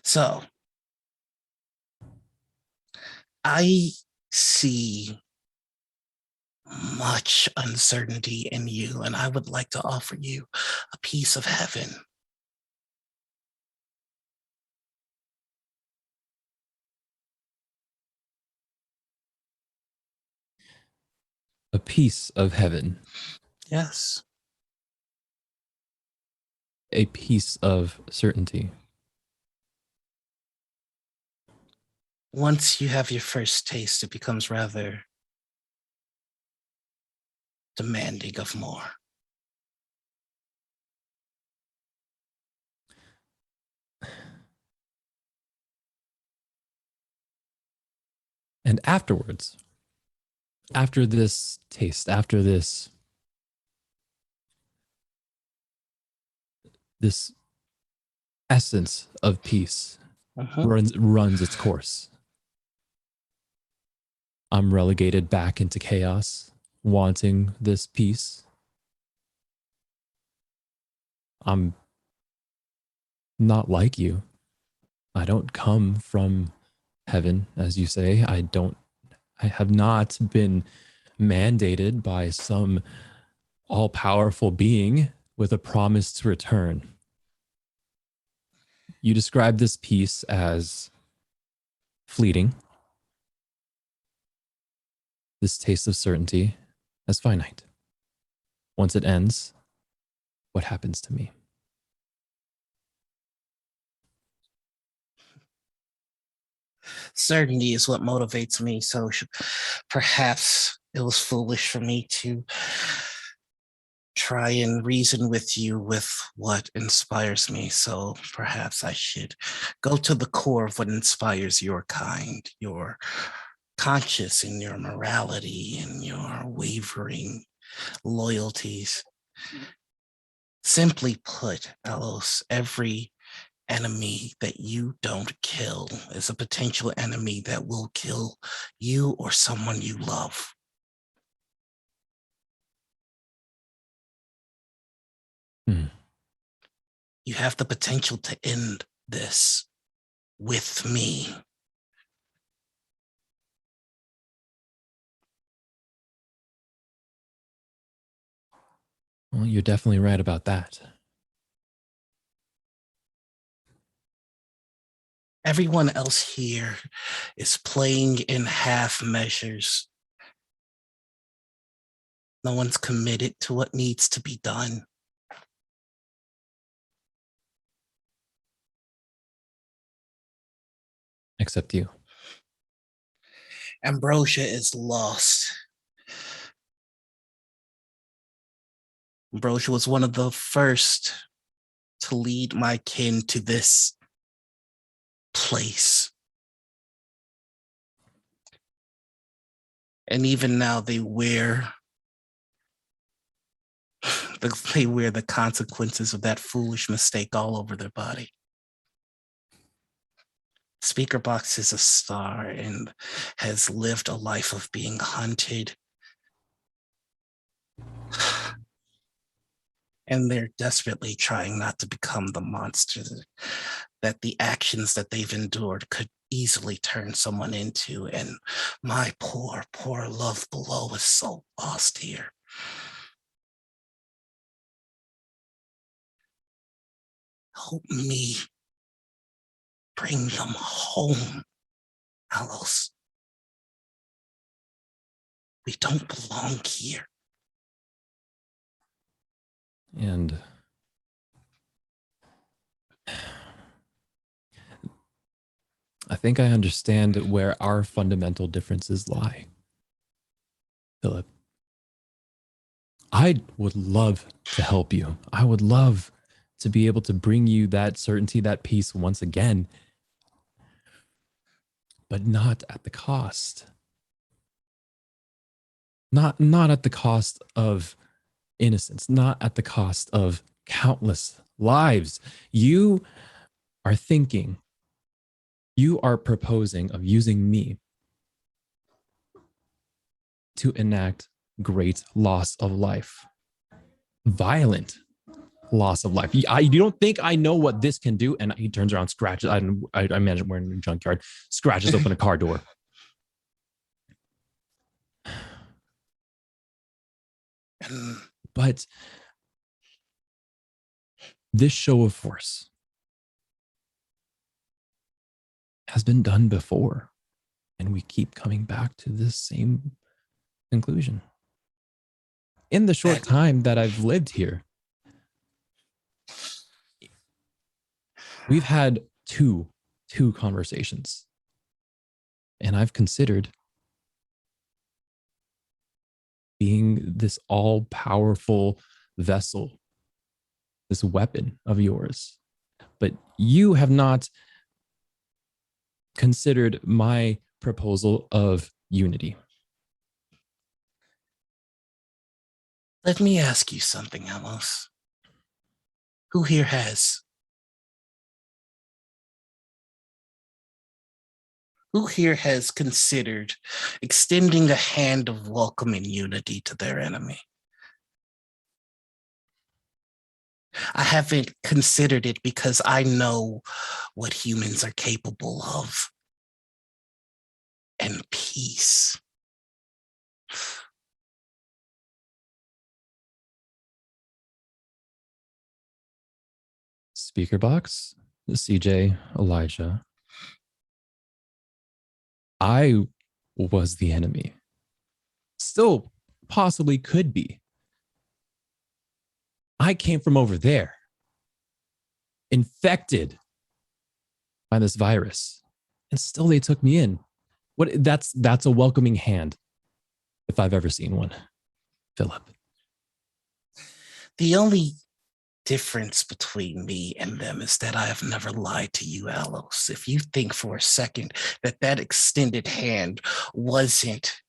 So, I see much uncertainty in you, and I would like to offer you a piece of heaven. A piece of heaven. Yes. A piece of certainty. Once you have your first taste, it becomes rather demanding of more. And afterwards, after this taste, after this essence of peace runs its course, I'm relegated back into chaos, wanting this peace. I'm not like you. I don't come from heaven, as you say. I have not been mandated by some all-powerful being with a promise to return. You describe this peace as fleeting, this taste of certainty as finite. Once it ends, what happens to me? Certainty is what motivates me, so perhaps it was foolish for me to try and reason with you with what inspires me. So perhaps I should go to the core of what inspires your kind, your conscience and your morality and your wavering loyalties. Simply put, Alos, every enemy that you don't kill is a potential enemy that will kill you or someone you love. You have the potential to end this with me. Well, you're definitely right about that. Everyone else here is playing in half measures. No one's committed to what needs to be done. Except you. Ambrosia is lost. Ambrosia was one of the first to lead my kin to this place. And even now they wear the consequences of that foolish mistake all over their body. Speakerbox is a star and has lived a life of being hunted. And they're desperately trying not to become the monster that the actions that they've endured could easily turn someone into. And my poor, poor love below is so lost here. Help me bring them home, Alos. We don't belong here. And I think I understand where our fundamental differences lie. Philip, I would love to help you. I would love to be able to bring you that certainty, that peace once again, but not at the cost. Not at the cost of innocence, not at the cost of countless lives. You are thinking, you are proposing of using me to enact great loss of life, violent loss of life. You don't think I know what this can do? And he turns around, scratches. I imagine we're in a junkyard, scratches open a car door. But this show of force has been done before, and we keep coming back to this same conclusion. In the short time that I've lived here, we've had two conversations, and I've considered being this all-powerful vessel, this weapon of yours. But you have not considered my proposal of unity. Let me ask you something, Amos. Who here has? Who here has considered extending a hand of welcome and unity to their enemy? I haven't considered it because I know what humans are capable of. And peace. Speaker box, CJ, Elijah. I was the enemy. Still possibly could be. I came from over there, infected by this virus, and still they took me in. That's a welcoming hand, if I've ever seen one, Philip. The only difference between me and them is that I have never lied to you, Alos. If you think for a second that extended hand wasn't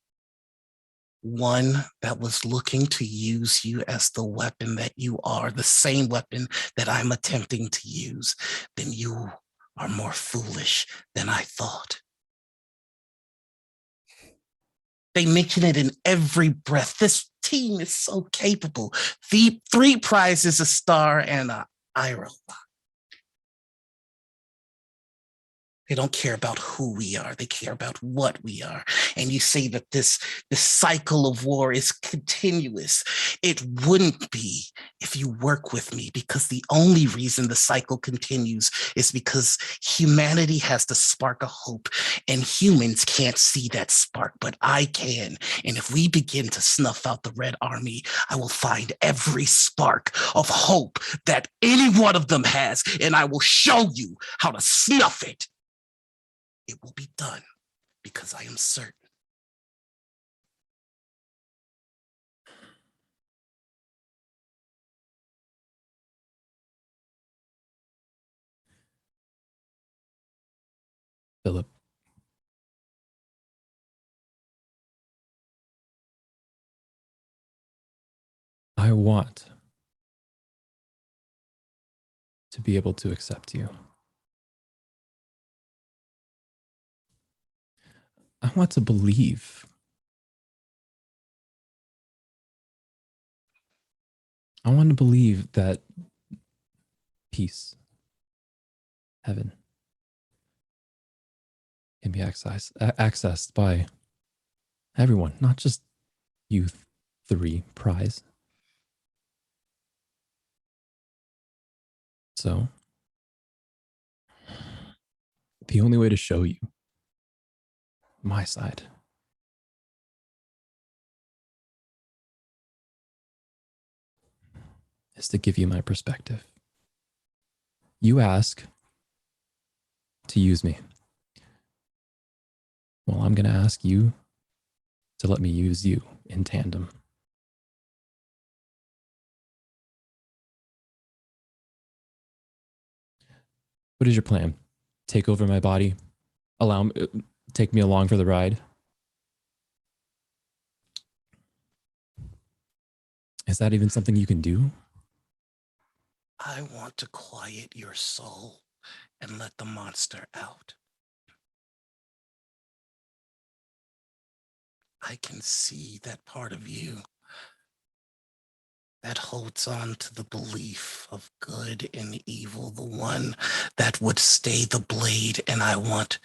one that was looking to use you as the weapon that you are, the same weapon that I'm attempting to use, then you are more foolish than I thought. They mention it in every breath. This team is so capable. The 3 prizes, a star, and a IRA. They don't care about who we are. They care about what we are. And you say that this cycle of war is continuous. It wouldn't be if you work with me, because the only reason the cycle continues is because humanity has the spark of hope, and humans can't see that spark, but I can. And if we begin to snuff out the Red Army, I will find every spark of hope that any one of them has, and I will show you how to snuff it. It will be done because I am certain. Philip. I want to be able to accept you. I want to believe. I want to believe that peace, heaven, can be accessed by everyone, not just you 3 prize. So, the only way to show you my side is to give you my perspective. You ask to use me. Well, I'm going to ask you to let me use you in tandem. What is your plan? Take over my body? Take me along for the ride? Is that even something you can do? I want to quiet your soul and let the monster out. I can see that part of you that holds on to the belief of good and evil, the one that would stay the blade, and I want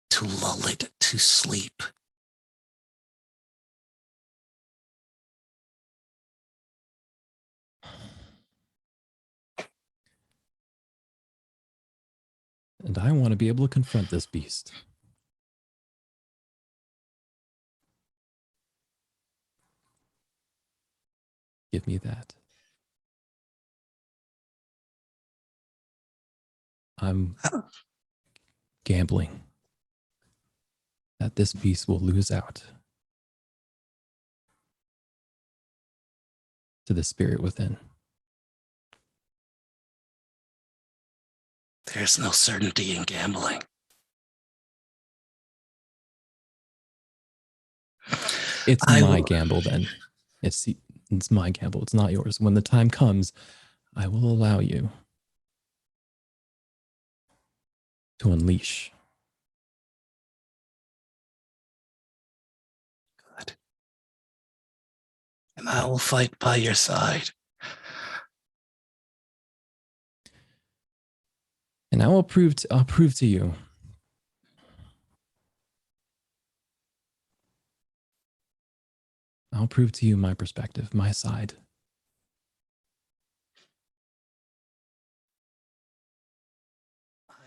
to lull it to sleep. And I want to be able to confront this beast. Give me that. I'm gambling that this beast will lose out to the spirit within. There's no certainty in gambling. It's my gamble then. It's my gamble. It's not yours. When the time comes, I will allow you to unleash. Good. And I will fight by your side. And I'll prove to you I'll prove to you my perspective, my side.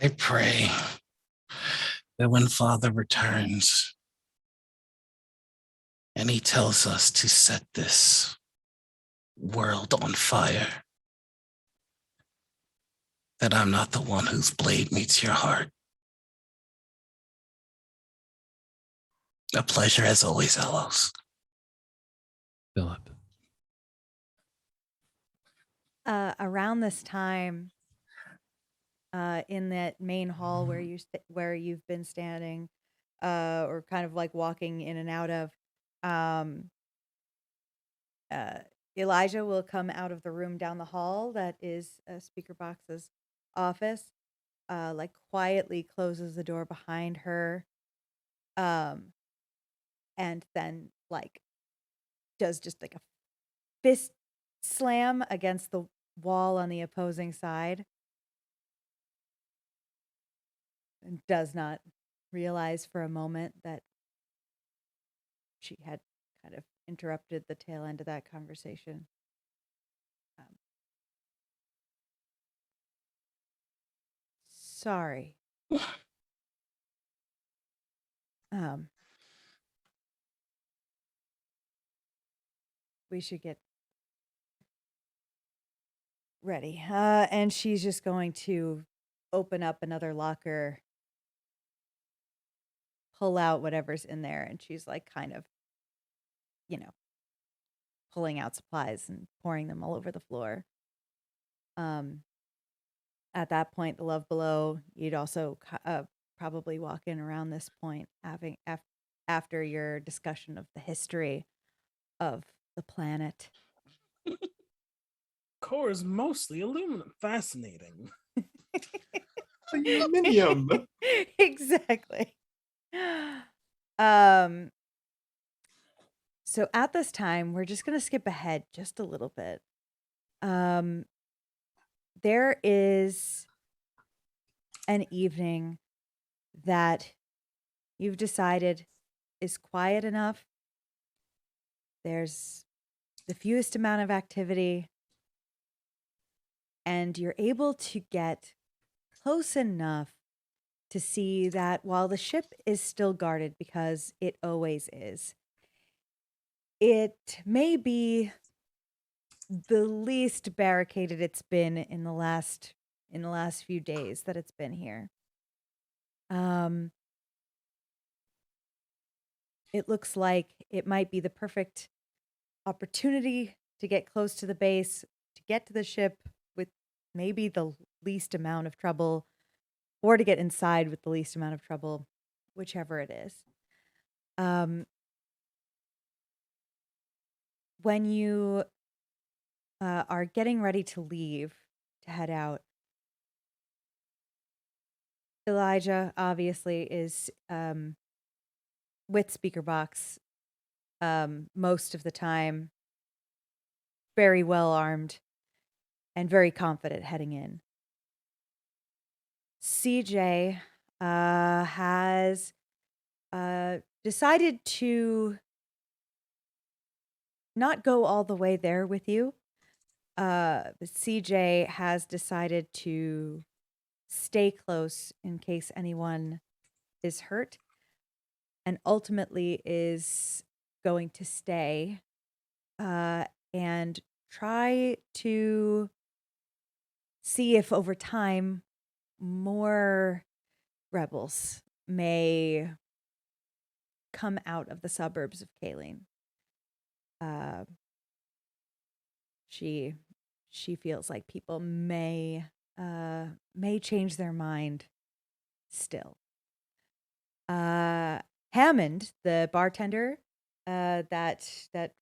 I pray that when Father returns and he tells us to set this world on fire, that I'm not the one whose blade meets your heart. A pleasure as always, Elos. Philip. Around this time, in that main hall where you've been standing, or kind of like walking in and out of, um, Elijah will come out of the room down the hall that is Speaker Box's office, like quietly closes the door behind her, um, and then like does just like a fist slam against the wall on the opposing side and does not realize for a moment that she had kind of interrupted the tail end of that conversation. Sorry. We should get ready. And she's just going to open up another locker, pull out whatever's in there, and she's like kind of, pulling out supplies and pouring them all over the floor. At that point, the Love Below, you'd also probably walk in around this point, after your discussion of the history of the planet. Core is mostly aluminum. Fascinating. Aluminium. Exactly. So at this time, we're just going to skip ahead just a little bit. There is an evening that you've decided is quiet enough. There's the fewest amount of activity, and you're able to get close enough to see that while the ship is still guarded, because it always is, it may be the least barricaded it's been in the last few days that it's been here. It looks like it might be the perfect opportunity to get close to the base, to get to the ship with maybe the least amount of trouble, or to get inside with the least amount of trouble, whichever it is. When you are getting ready to leave, to head out, Elijah obviously is with speaker box most of the time, very well armed and very confident heading in. CJ has decided to not go all the way there with you. But CJ has decided to stay close in case anyone is hurt, and ultimately is going to stay and try to see if over time more rebels may come out of the suburbs of Kaleen. She feels like people may change their mind still. Hammond, the bartender that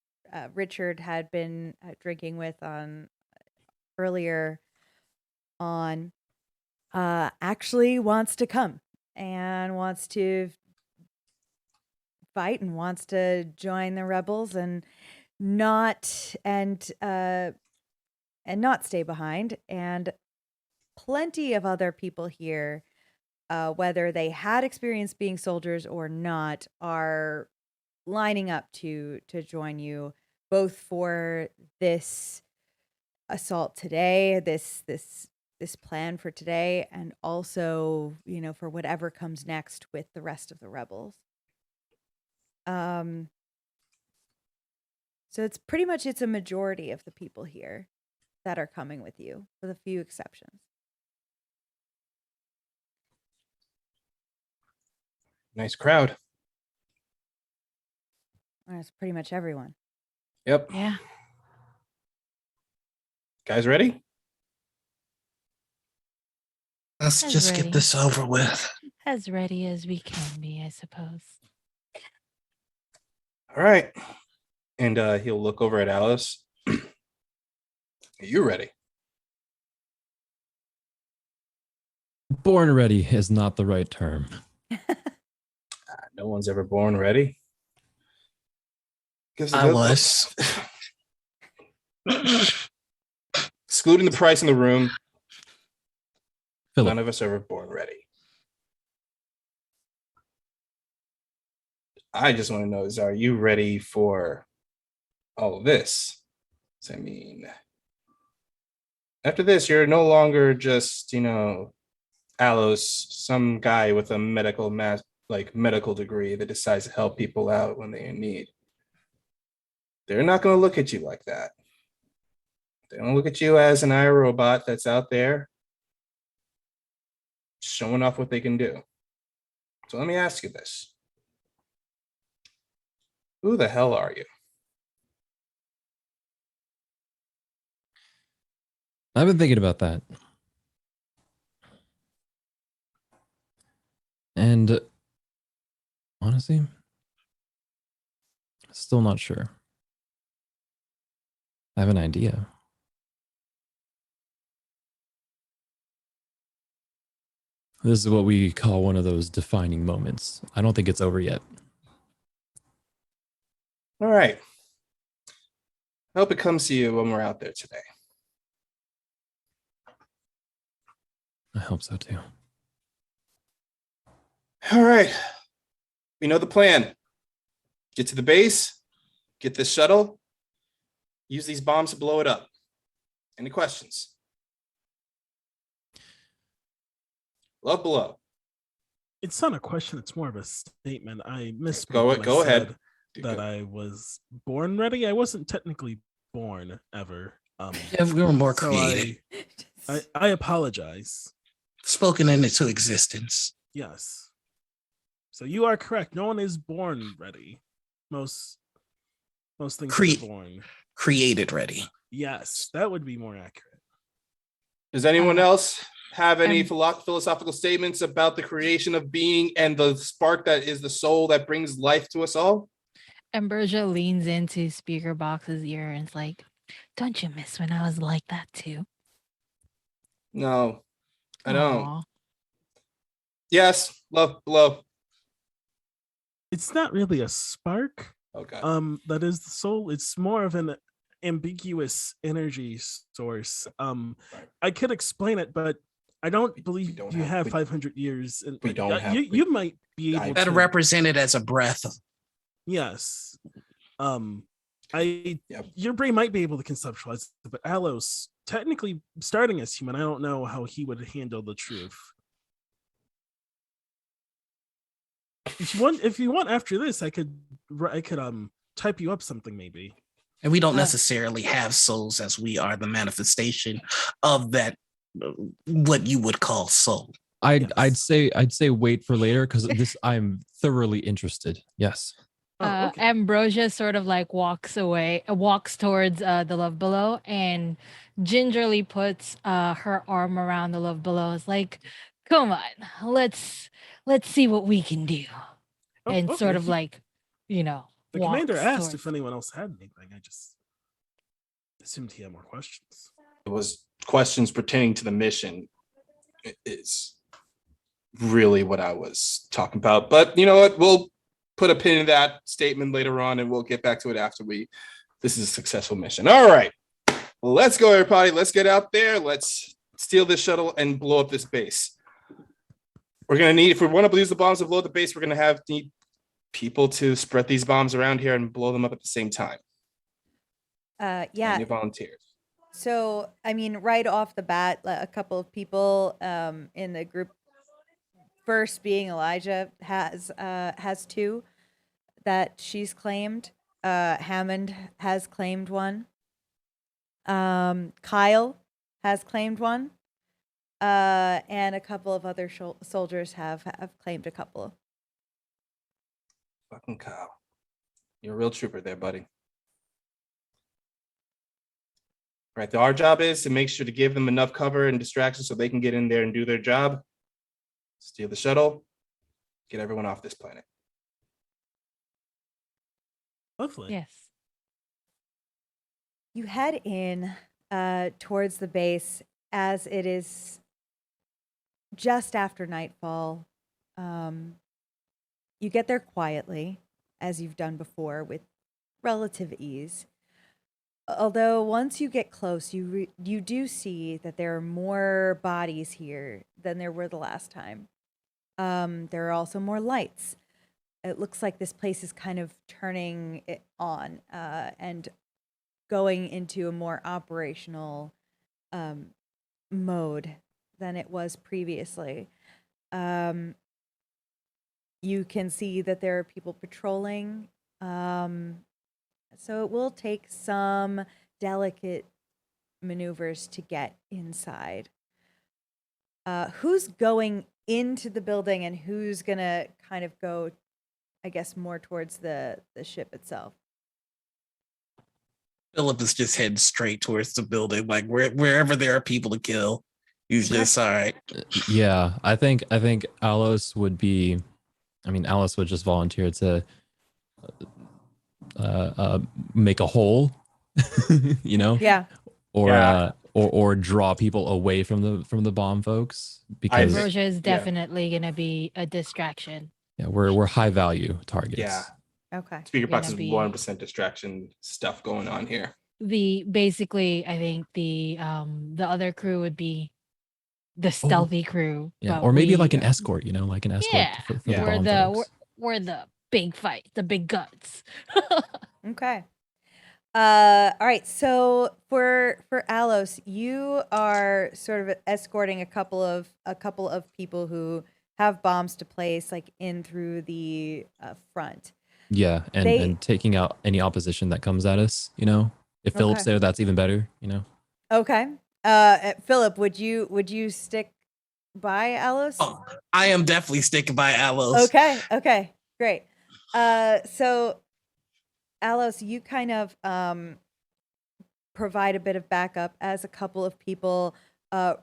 Richard had been drinking with on earlier on, actually wants to come and wants to fight and wants to join the rebels and not stay behind. And plenty of other people here, whether they had experience being soldiers or not, are lining up to join you, both for this assault today, this plan for today, and also, for whatever comes next with the rest of the rebels. So it's a majority of the people here that are coming with you, with a few exceptions. Nice crowd. That's pretty much everyone. Yep. Yeah. Guys ready? Let's As just ready. get this over with. As ready as we can be, I suppose. All right. And he'll look over at Alice. Are you ready? Born ready is not the right term. No one's ever born ready. I was. Excluding the price in the room, Philip. none of us are born ready. I just want to know are you ready for all of this? I mean, after this, you're no longer just, Alos, some guy with a medical degree that decides to help people out when they're in need. They're not going to look at you like that. They don't look at you as an iRobot that's out there showing off what they can do. So let me ask you this. Who the hell are you? I've been thinking about that. And honestly, still not sure. I have an idea. This is what we call one of those defining moments. I don't think it's over yet. All right. I hope it comes to you when we're out there today. I hope so too. All right. We know the plan. Get to the base, get this shuttle, use these bombs to blow it up. Any questions? Love below. It's not a question, it's more of a statement. I misspoke. Go when I ahead. said that I was born ready. I wasn't technically born ever. Yeah, we were more so creative. I apologize. Spoken into existence. Yes. So you are correct. No one is born ready. Most things are born. Created ready. Yes, that would be more accurate. Does anyone else have any philosophical statements about the creation of being and the spark that is the soul that brings life to us all? Ambrosia leans into Speaker Box's ear and is like, "Don't you miss when I was like that too?" No, I don't. Aw. Yes, love below. It's not really a spark. Okay. That is the soul. It's more of an ambiguous energy source. I could explain it, but I don't believe you have 500 years. And we don't have. You might be able better to represent it as a breath. Yes. Your brain might be able to conceptualize it, but Alos, technically starting as human, I don't know how he would handle the truth. If you want after this, I could type you up something maybe. And we don't necessarily have souls, as we are the manifestation of that, what you would call soul. I'd say wait for later because this I'm thoroughly interested. Yes. Okay. Ambrosia sort of like walks towards the Love Below and gingerly puts her arm around the Love Below. It's like, come on, let's see what we can do. And sort of like, the commander asked towards. if anyone else had anything. I just assumed he had more questions. It was questions pertaining to the mission is really what I was talking about. But you know what? We'll put a pin in that statement later on and we'll get back to it after this is a successful mission. All right. Let's go, everybody. Let's get out there. Let's steal this shuttle and blow up this base. We're going to need, if we want to use the bombs to blow up the base, we're going to need people to spread these bombs around here and blow them up at the same time. Yeah. Any volunteers? So, I mean, right off the bat, a couple of people in the group, first being Elijah, has two that she's claimed. Hammond has claimed one. Kyle has claimed one. And a couple of other soldiers have claimed a couple. Fucking Kyle. You're a real trooper there, buddy. Right. Our job is to make sure to give them enough cover and distraction so they can get in there and do their job. Steal the shuttle. Get everyone off this planet. Lovely. Yes. You head in towards the base as it is just after nightfall. You get there quietly, as you've done before with relative ease. Although once you get close, you do see that there are more bodies here than there were the last time. There are also more lights. It looks like this place is kind of turning it on and going into a more operational mode than it was previously. You can see that there are people patrolling. So it will take some delicate maneuvers to get inside. Who's going into the building and who's gonna kind of go, I guess, more towards the ship itself? Philip is just heading straight towards the building, like wherever there are people to kill. He's just all right. Yeah, I think Alos would be. I mean, Alice would just volunteer to make a hole, you know? Yeah. Or draw people away from the bomb folks, because Ambrosia is definitely gonna be a distraction. yeah, we're high value targets. Yeah. Okay. Speaker box is Gonna be- 1% distraction stuff going on here. Basically, I think the other crew would be the stealthy crew. Yeah, but or maybe we- like an escort, you know, like an escort Yeah, for Yeah. the we're bomb the folks. we're the big fight, the big guts. Okay. All right. So for Alos, you are sort of escorting a couple of people who have bombs to place, like in through the front. Yeah, and taking out any opposition that comes at us, you know. If Philip's Okay. there, that's even better, you know. Okay. Philip, would you stick by Alos? Oh, I am definitely sticking by Alos. Okay, great. So Alos, you kind of provide a bit of backup as a couple of people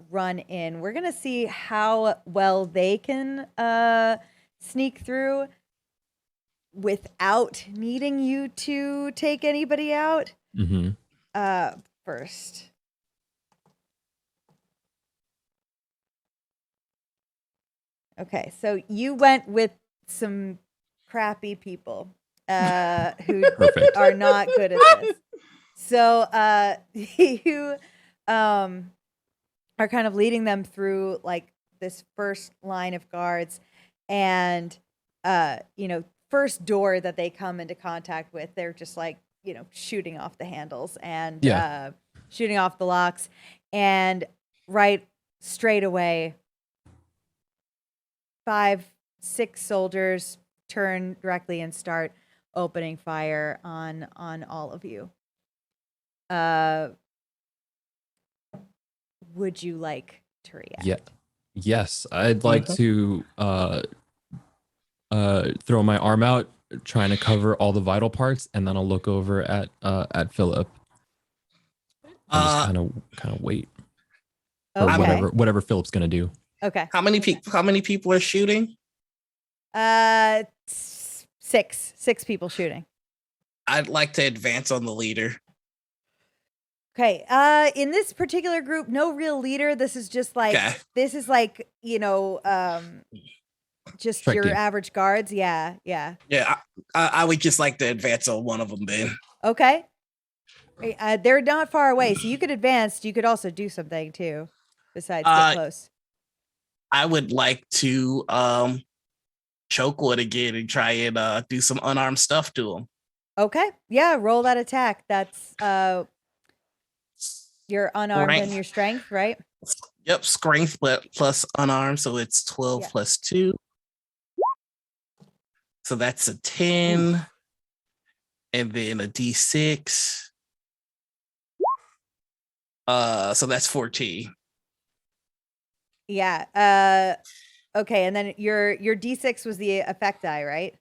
run in. We're gonna see how well they can sneak through without needing you to take anybody out. Mm-hmm. First. Okay, so you went with some crappy people who Perfect. are not good at this. So you are kind of leading them through like this first line of guards, and first door that they come into contact with, they're just like, shooting off the handles and shooting off the locks, and right straight away 5-6 soldiers turn directly and start opening fire on all of you. Would you like to react? Yeah. Yes, I'd like to throw my arm out, trying to cover all the vital parts, and then I'll look over at Philip and just kind of wait. Or Okay. whatever Philip's gonna do. Okay. How many people are shooting? 6 people shooting. I'd like to advance on the leader. Okay. In this particular group, no real leader. This is just like just Strike your team. average guards. Yeah. Yeah, I would just like to advance on one of them then. Okay. They're not far away, so you could advance. You could also do something too, besides get close. I would like to choke one again and try and do some unarmed stuff to him. Okay. Yeah. Roll that attack. That's your unarmed Strength. and your strength, right? Yep, strength plus unarmed, so it's 12 Yeah. plus 2. So that's a 10. And then a D6. So that's 14. Yeah. Okay. And then your D6 was the effect die, right?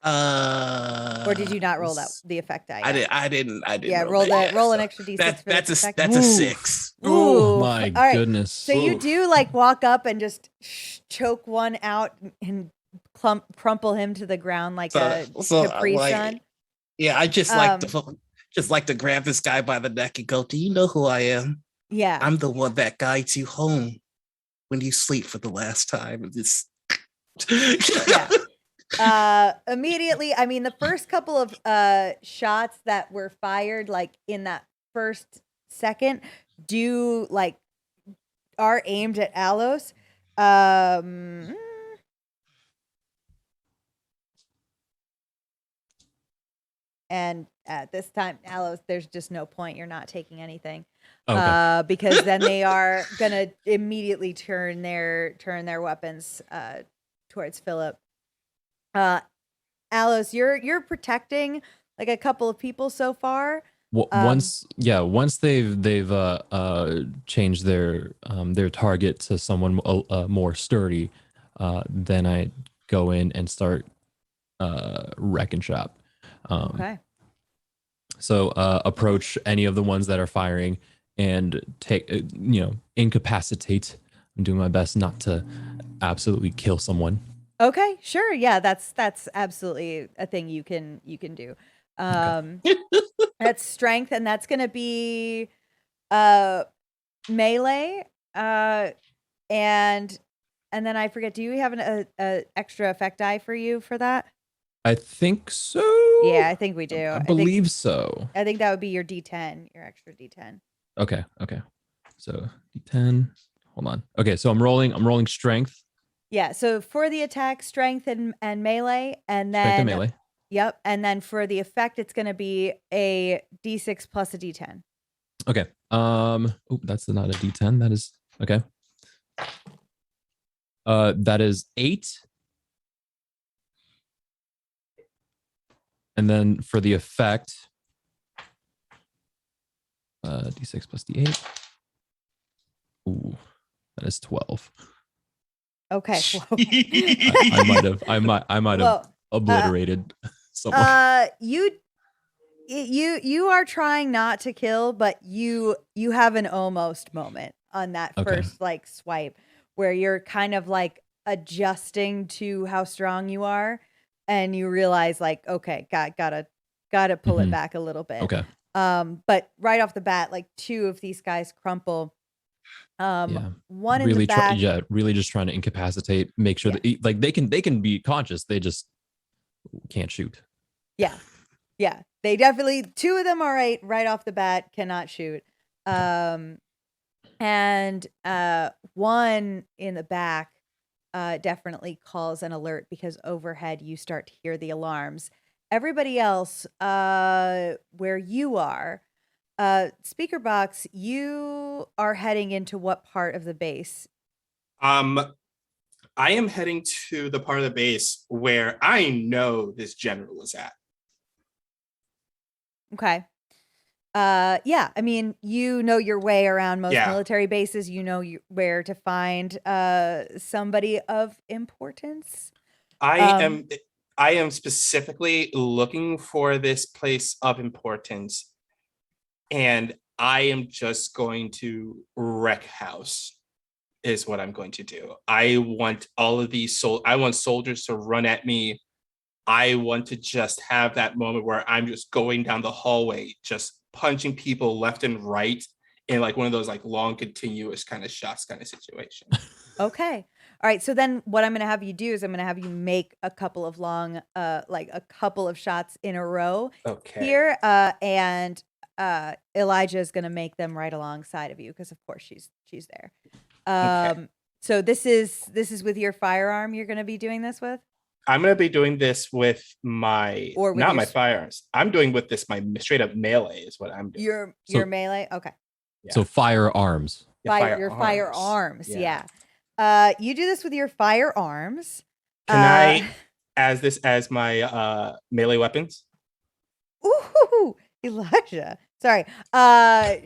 Or did you not roll that the effect die? I didn't. Yeah. roll that yet, roll an so extra D6 for that's this a effect. that's a 6. Ooh. Oh my All right. goodness. So you do like walk up and just choke one out and crumple him to the ground like a Capri Sun. Yeah, I just like to grab this guy by the neck and go, "Do you know who I am? Yeah. I'm the one that guides you home when you sleep for the last time." And this, Yeah. Immediately, I mean, the first couple of shots that were fired, like in that first second, are aimed at Alos. And at this time, Alos, there's just no point. You're not taking anything. Okay. Because then they are gonna immediately turn their weapons towards Philip. Alos, you're protecting like a couple of people so far. Once they've changed their target to someone more sturdy, then I go in and start wrecking shop. Okay. So approach any of the ones that are firing and take incapacitate. I'm doing my best not to absolutely kill someone. Okay, sure. Yeah, that's absolutely a thing you can do. That's strength, and that's gonna be melee. And then I forget. Do you have a extra effect die for you for that? I think so. Yeah, I think we do. I believe so. I think that would be your D10, your extra D10. Okay. So D10. Hold on. Okay, so I'm rolling strength. Yeah, so for the attack, strength and melee, and then Strength and melee. Yep, and then for the effect, it's going to be a D6 plus a D10. Okay. That's not a D10. That is okay. That is 8. And then for the effect, D6 plus D8. Ooh, that is 12. Okay. I might have obliterated someone. You are trying not to kill, but you have an almost moment on that first like swipe where you're kind of like adjusting to how strong you are, and you realize like, okay, gotta pull it back a little bit. Okay. But right off the bat, like 2 of these guys crumple. One really in the back. really just trying to incapacitate, make sure that like they can be conscious, they just can't shoot. Yeah, they definitely 2 of them are right off the bat cannot shoot. And one in the back definitely calls an alert because overhead you start to hear the alarms. Everybody else, where you are, speaker box, you are heading into what part of the base? I am heading to the part of the base where I know this general is at. Okay. Yeah, I mean, you know your way around most Yeah. military bases. You know where to find somebody of importance. I am specifically looking for this place of importance, and I am just going to wreck house is what I'm going to do. I want all of these I want soldiers to run at me. I want to just have that moment where I'm just going down the hallway, just punching people left and right in like one of those like long continuous kind of shots kind of situation. Okay. All right. So then what I'm going to have you do is I'm going to have you make a couple of long, like a couple of shots in a row here. And Elijah is going to make them right alongside of you because of course she's there. So this is with your firearm you're going to be doing this with? I'm going to be doing this with my, not my firearms. I'm doing with this, my straight up melee is what I'm doing. Your melee? Okay. Yeah. So firearms. Your firearms. Yeah. You do this with your firearms. Can I as this as my melee weapons? Ooh, Elijah. Sorry.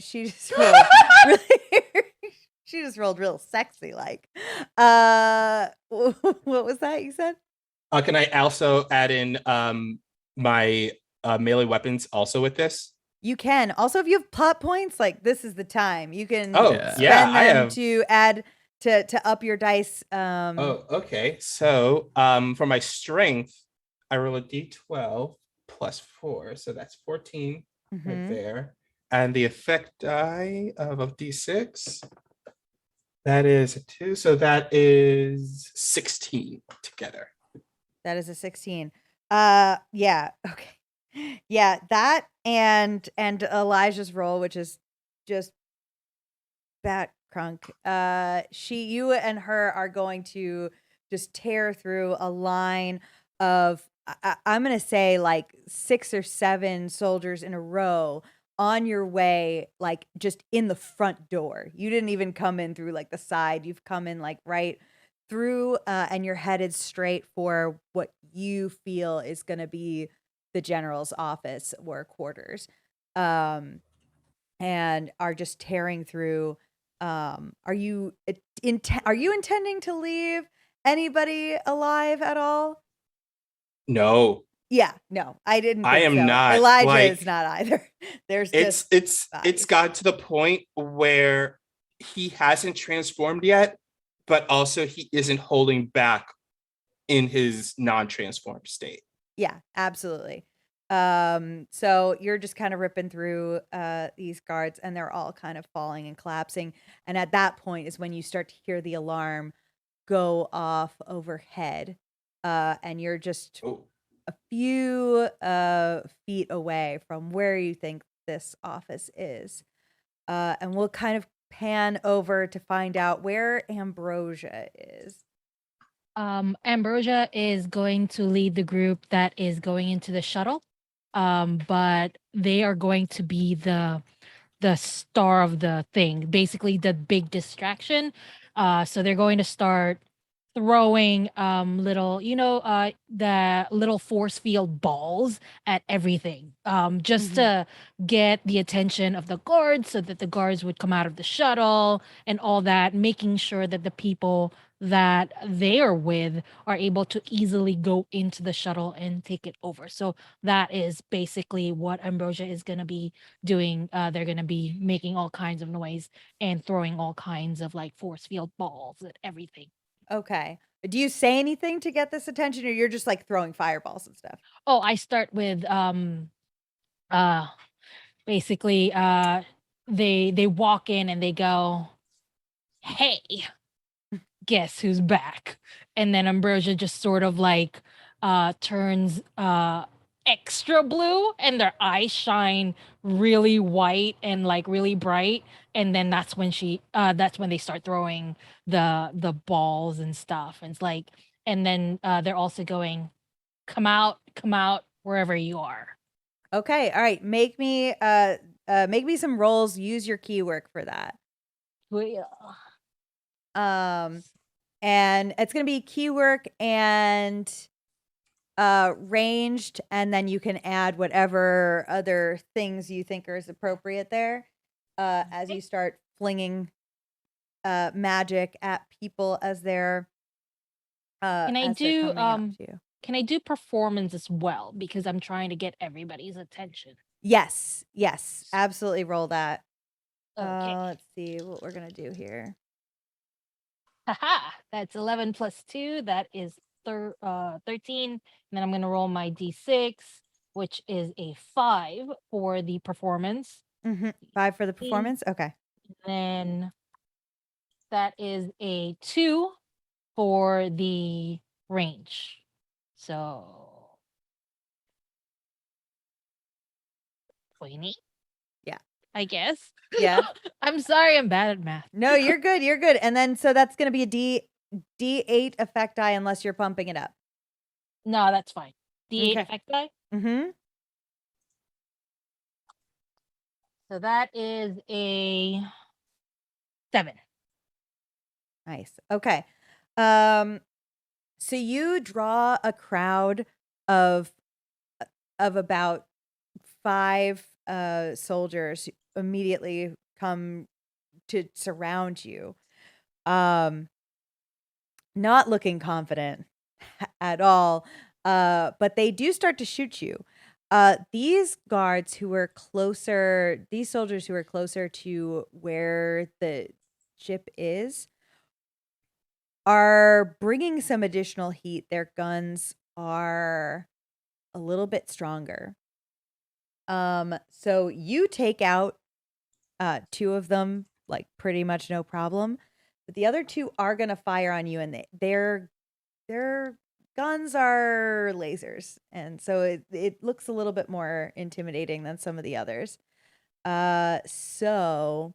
She just rolled she just rolled real sexy like. What was that you said? Can I also add in my melee weapons also with this? You can. Also, if you have plot points, like this is the time. You can spend them to add to up your dice. Okay. So for my strength, I roll a d12 plus 4. So that's 14 right there. And the effect die of a d6, that is a 2. So that is 16 together. That is a 16. Yeah. Okay. Yeah, that and Elijah's roll, which is just bat crunk. You and her are going to just tear through a line of I'm gonna say like 6 or 7 soldiers in a row on your way, like just in the front door. You didn't even come in through like the side. You've come in like right through, and you're headed straight for what you feel is gonna be the general's office or quarters. And are just tearing through. Are you intending to leave anybody alive at all? No, Yeah, no, I didn't I think am so. not. Elijah Like, is not either. There's it's just it's it's bodies. got to the point where he hasn't transformed yet, but also he isn't holding back in his non-transformed state. Yeah, absolutely. So you're just kind of ripping through these guards, and they're all kind of falling and collapsing. And at that point is when you start to hear the alarm go off overhead. And you're just Oh, a few feet away from where you think this office is. And we'll kind of pan over to find out where Ambrosia is. Ambrosia is going to lead the group that is going into the shuttle. But they are going to be the star of the thing, basically the big distraction. So they're going to start throwing little, the little force field balls at everything, just to get the attention of the guards so that the guards would come out of the shuttle and all that, making sure that the people that they are with are able to easily go into the shuttle and take it over. So that is basically what Ambrosia is going to be doing. They're going to be making all kinds of noise and throwing all kinds of like force field balls at everything. Okay. Do you say anything to get this attention, or you're just like throwing fireballs and stuff? Oh, I start with uh basically they walk in and they go, "Hey, guess who's back?" And then Ambrosia just sort of like turns extra blue and their eyes shine really white and like really bright, and then that's when they start throwing the balls and stuff. And it's like, and then they're also going, come out wherever you are. Okay. All right. Make me some rolls. Use your keyword for that. Um, and it's gonna be keyword and ranged, and then you can add whatever other things you think are appropriate there. As you start flinging magic at people as they're Can I as they're do coming up to you. can I do performance as well, because I'm trying to get everybody's attention? Yes, absolutely. Roll that. Okay. Let's see what we're gonna do here. Haha, that's 11 plus 2. That is 13. And then I'm going to roll my d6, which is a 5 for the performance. 5 for the performance. Okay. Then that is a 2 for the range. So 20. Yeah. I guess. Yeah. I'm sorry, I'm bad at math. No, you're good. You're good. And then so that's gonna be a D8 effect die unless you're pumping it up. No, that's fine. D8 Okay. effect die. Mm-hmm. So that is a 7. Nice. Okay. So you draw a crowd of about 5 soldiers who immediately come to surround you. Not looking confident at all. But they do start to shoot you. These guards who were closer, these soldiers who are closer to where the ship is, are bringing some additional heat. Their guns are a little bit stronger. So you take out 2 of them, like pretty much no problem. But the other 2 are gonna fire on you, and they're guns are lasers, and so it looks a little bit more intimidating than some of the others. So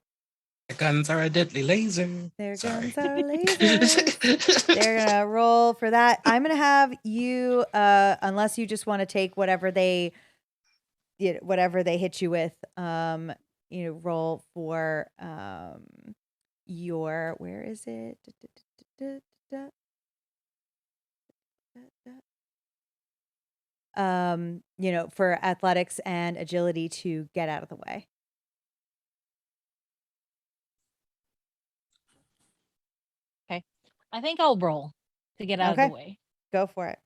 The guns are a deadly laser. their Sorry. guns are lasers. They're gonna roll for that. I'm gonna have you, unless you just want to take whatever they hit you with, roll for your, where is it? For athletics and agility to get out of the way. Okay. I think I'll roll to get out of Okay. the way. Go for it.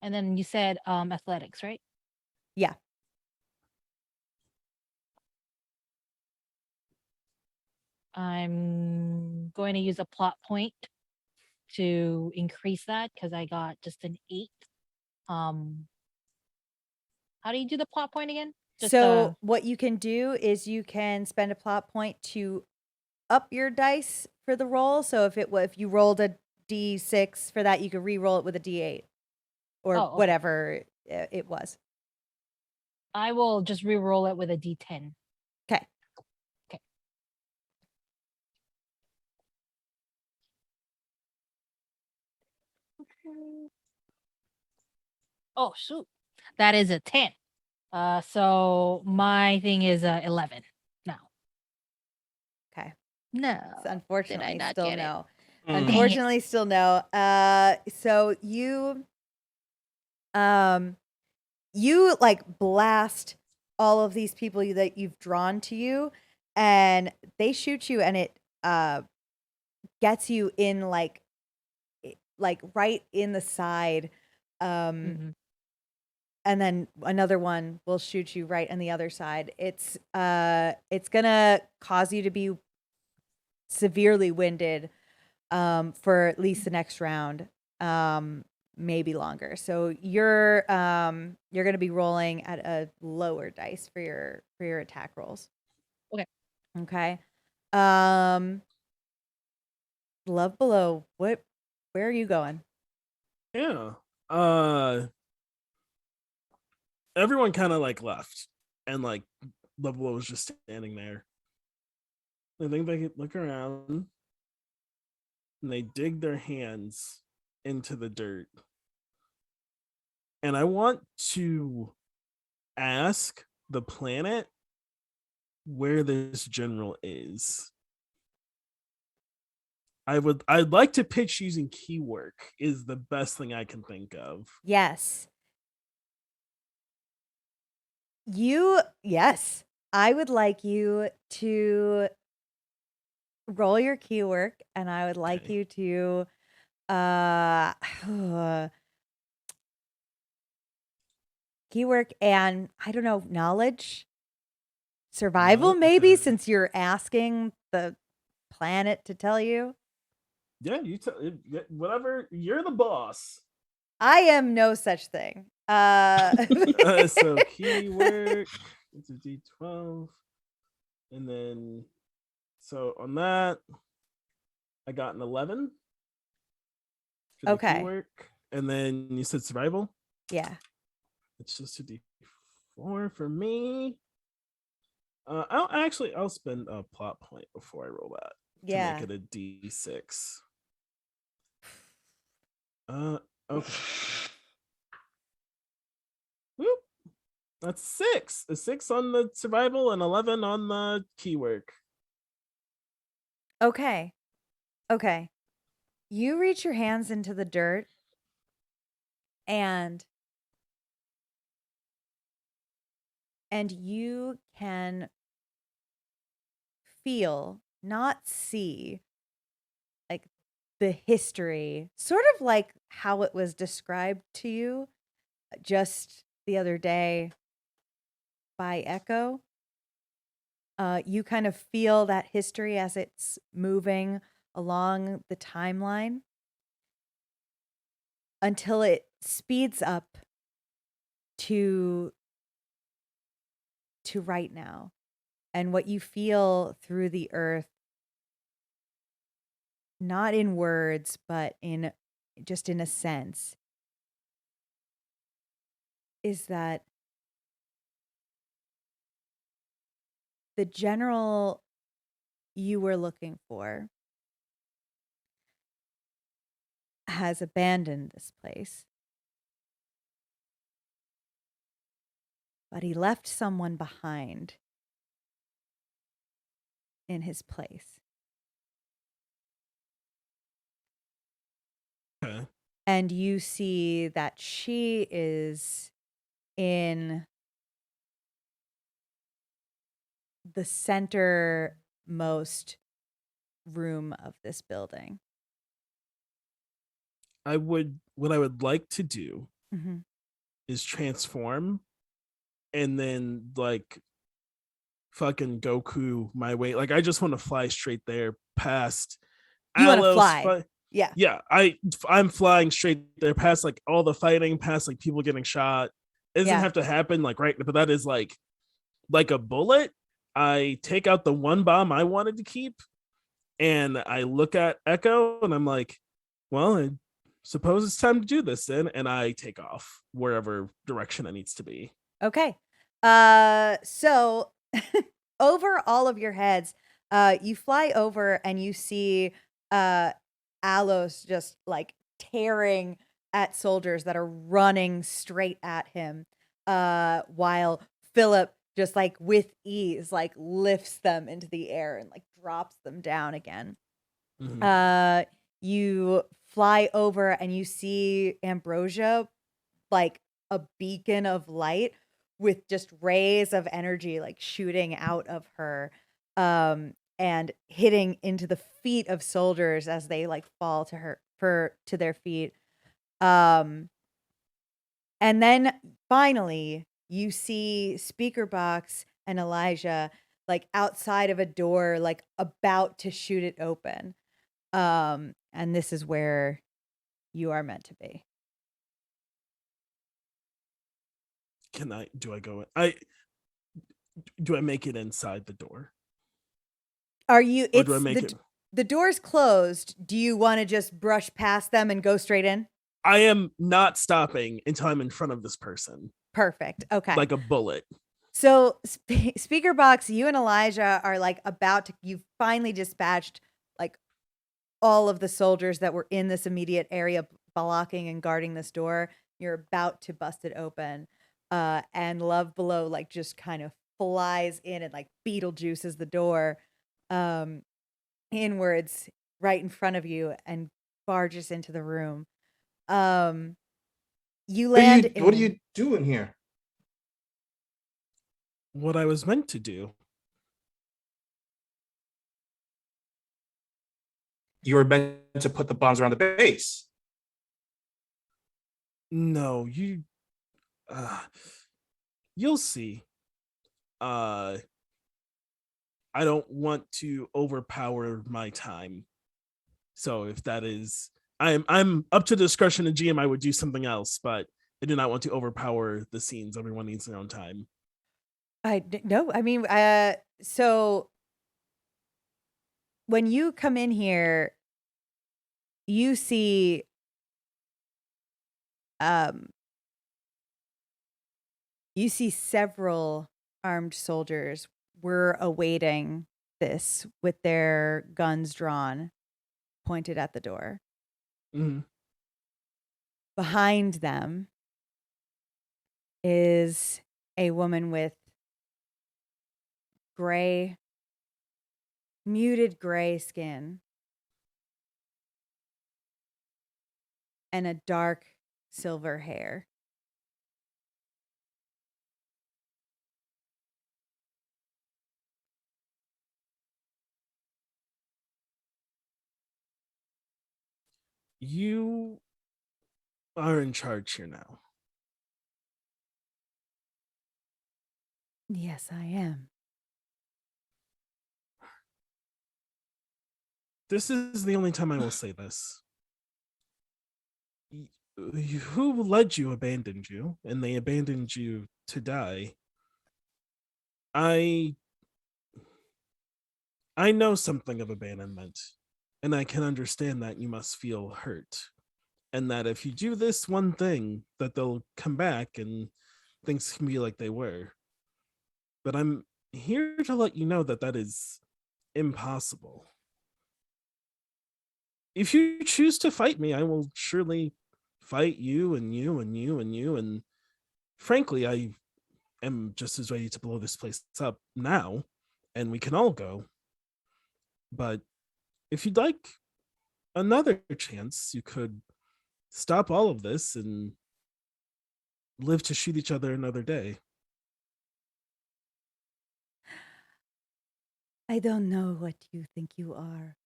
And then you said athletics, right? Yeah. I'm going to use a plot point to increase that because I got just an 8. How do you do the plot point again? So what you can do is you can spend a plot point to up your dice for the roll. So if you rolled a D6 for that, you could re-roll it with a D8 or okay. whatever it was. I will just re-roll it with a D10. Okay. Okay. Oh shoot, that is a 10. So my thing is 11 now. Okay. No, So unfortunately, not still get it? no. Mm. Unfortunately, still no. So you like blast all of these people that you've drawn to you, and they shoot you, and it gets you in like right in the side. Mhm. And then another one will shoot you right on the other side. It's gonna cause you to be severely winded for at least the next round, maybe longer. So you're gonna be rolling at a lower dice for your attack rolls. Okay. Okay. Love below. Where are you going? Yeah. Everyone kind of like left, and like Level was just standing there. I think they could look around, and they dig their hands into the dirt. And I want to ask the planet where this general is. I'd like to pitch using keywork is the best thing I can think of. Yes. Yes. I would like you to roll your keywork, and I would like Okay. you to keywork and I don't know, knowledge, survival, maybe, Okay. since you're asking the planet to tell you. Yeah, you tell whatever. You're the boss. I am no such thing. So keyword, it's a D12, and then so on that, I got an 11. For the Okay. keyword. And then you said survival. Yeah. It's just a D4 for me. I'll spend a plot point before I roll that Yeah. to make it a D6. Okay. Whoop. That's 6. A 6 on the survival and 11 on the keyword. Okay. Okay. You reach your hands into the dirt and you can feel, not see, like the history, sort of like how it was described to you just the other day by Echo. You kind of feel that history as it's moving along the timeline until it speeds up to to right now and what you feel through the earth, not in words, but in just in a sense, is that the general you were looking for has abandoned this place. But he left someone behind in his place. Okay. And you see that she is in the centermost room of this building. What I would like to do Mm-hmm. is transform and then like fucking Goku my way. Like I just want to fly straight there past You want to Alos. fly. Yeah. Yeah, I'm flying straight there past like all the fighting, past like people getting shot. It doesn't Yeah. have to happen like right, but that is like a bullet. I take out the one bomb I wanted to keep, and I look at Echo, and I'm like, well, I suppose it's time to do this then, and I take off wherever direction it needs to be. Okay. So over all of your heads, you fly over and you see Alos just like tearing at soldiers that are running straight at him, while Philip just like with ease like lifts them into the air and like drops them down again. Mhm. You fly over and you see Ambrosia like a beacon of light with just rays of energy like shooting out of her, and hitting into the feet of soldiers as they like fall to their feet. And then finally you see Speaker Box and Elijah like outside of a door, like about to shoot it open. And this is where you are meant to be. Do I make it inside the door? Are you? Or do I It's make it? the door's closed. Do you want to just brush past them and go straight in? I am not stopping until I'm in front of this person, Perfect. Okay. like a bullet. So Speaker Box, you and Elijah are like you've finally dispatched like all of the soldiers that were in this immediate area blocking and guarding this door. You're about to bust it open. And Love Below like just kind of flies in and like Beetlejuices the door inwards right in front of you and barges into the room. You land What are you doing here? What I was meant to do. You were meant to put the bombs around the base. No, you'll see. I don't want to overpower my time. So if that is, I'm up to the discretion of GM. I would do something else, but I do not want to overpower the scenes. Everyone needs their own time. No, I mean, so when you come in here, you see, several armed soldiers were awaiting this with their guns drawn, pointed at the door. Mm-hmm. Behind them is a woman with muted gray skin and a dark silver hair. You are in charge here now. Yes, I am. This is the only time I will say this. Who led you abandoned you, and they abandoned you to die. I know something of abandonment, and I can understand that you must feel hurt. And that if you do this one thing, that they'll come back and things can be like they were. But I'm here to let you know that that is impossible. If you choose to fight me, I will surely fight you and you and you and you. And frankly, I am just as ready to blow this place up now, and we can all go. But if you'd like another chance, you could stop all of this and live to shoot each other another day. I don't know what you think you are,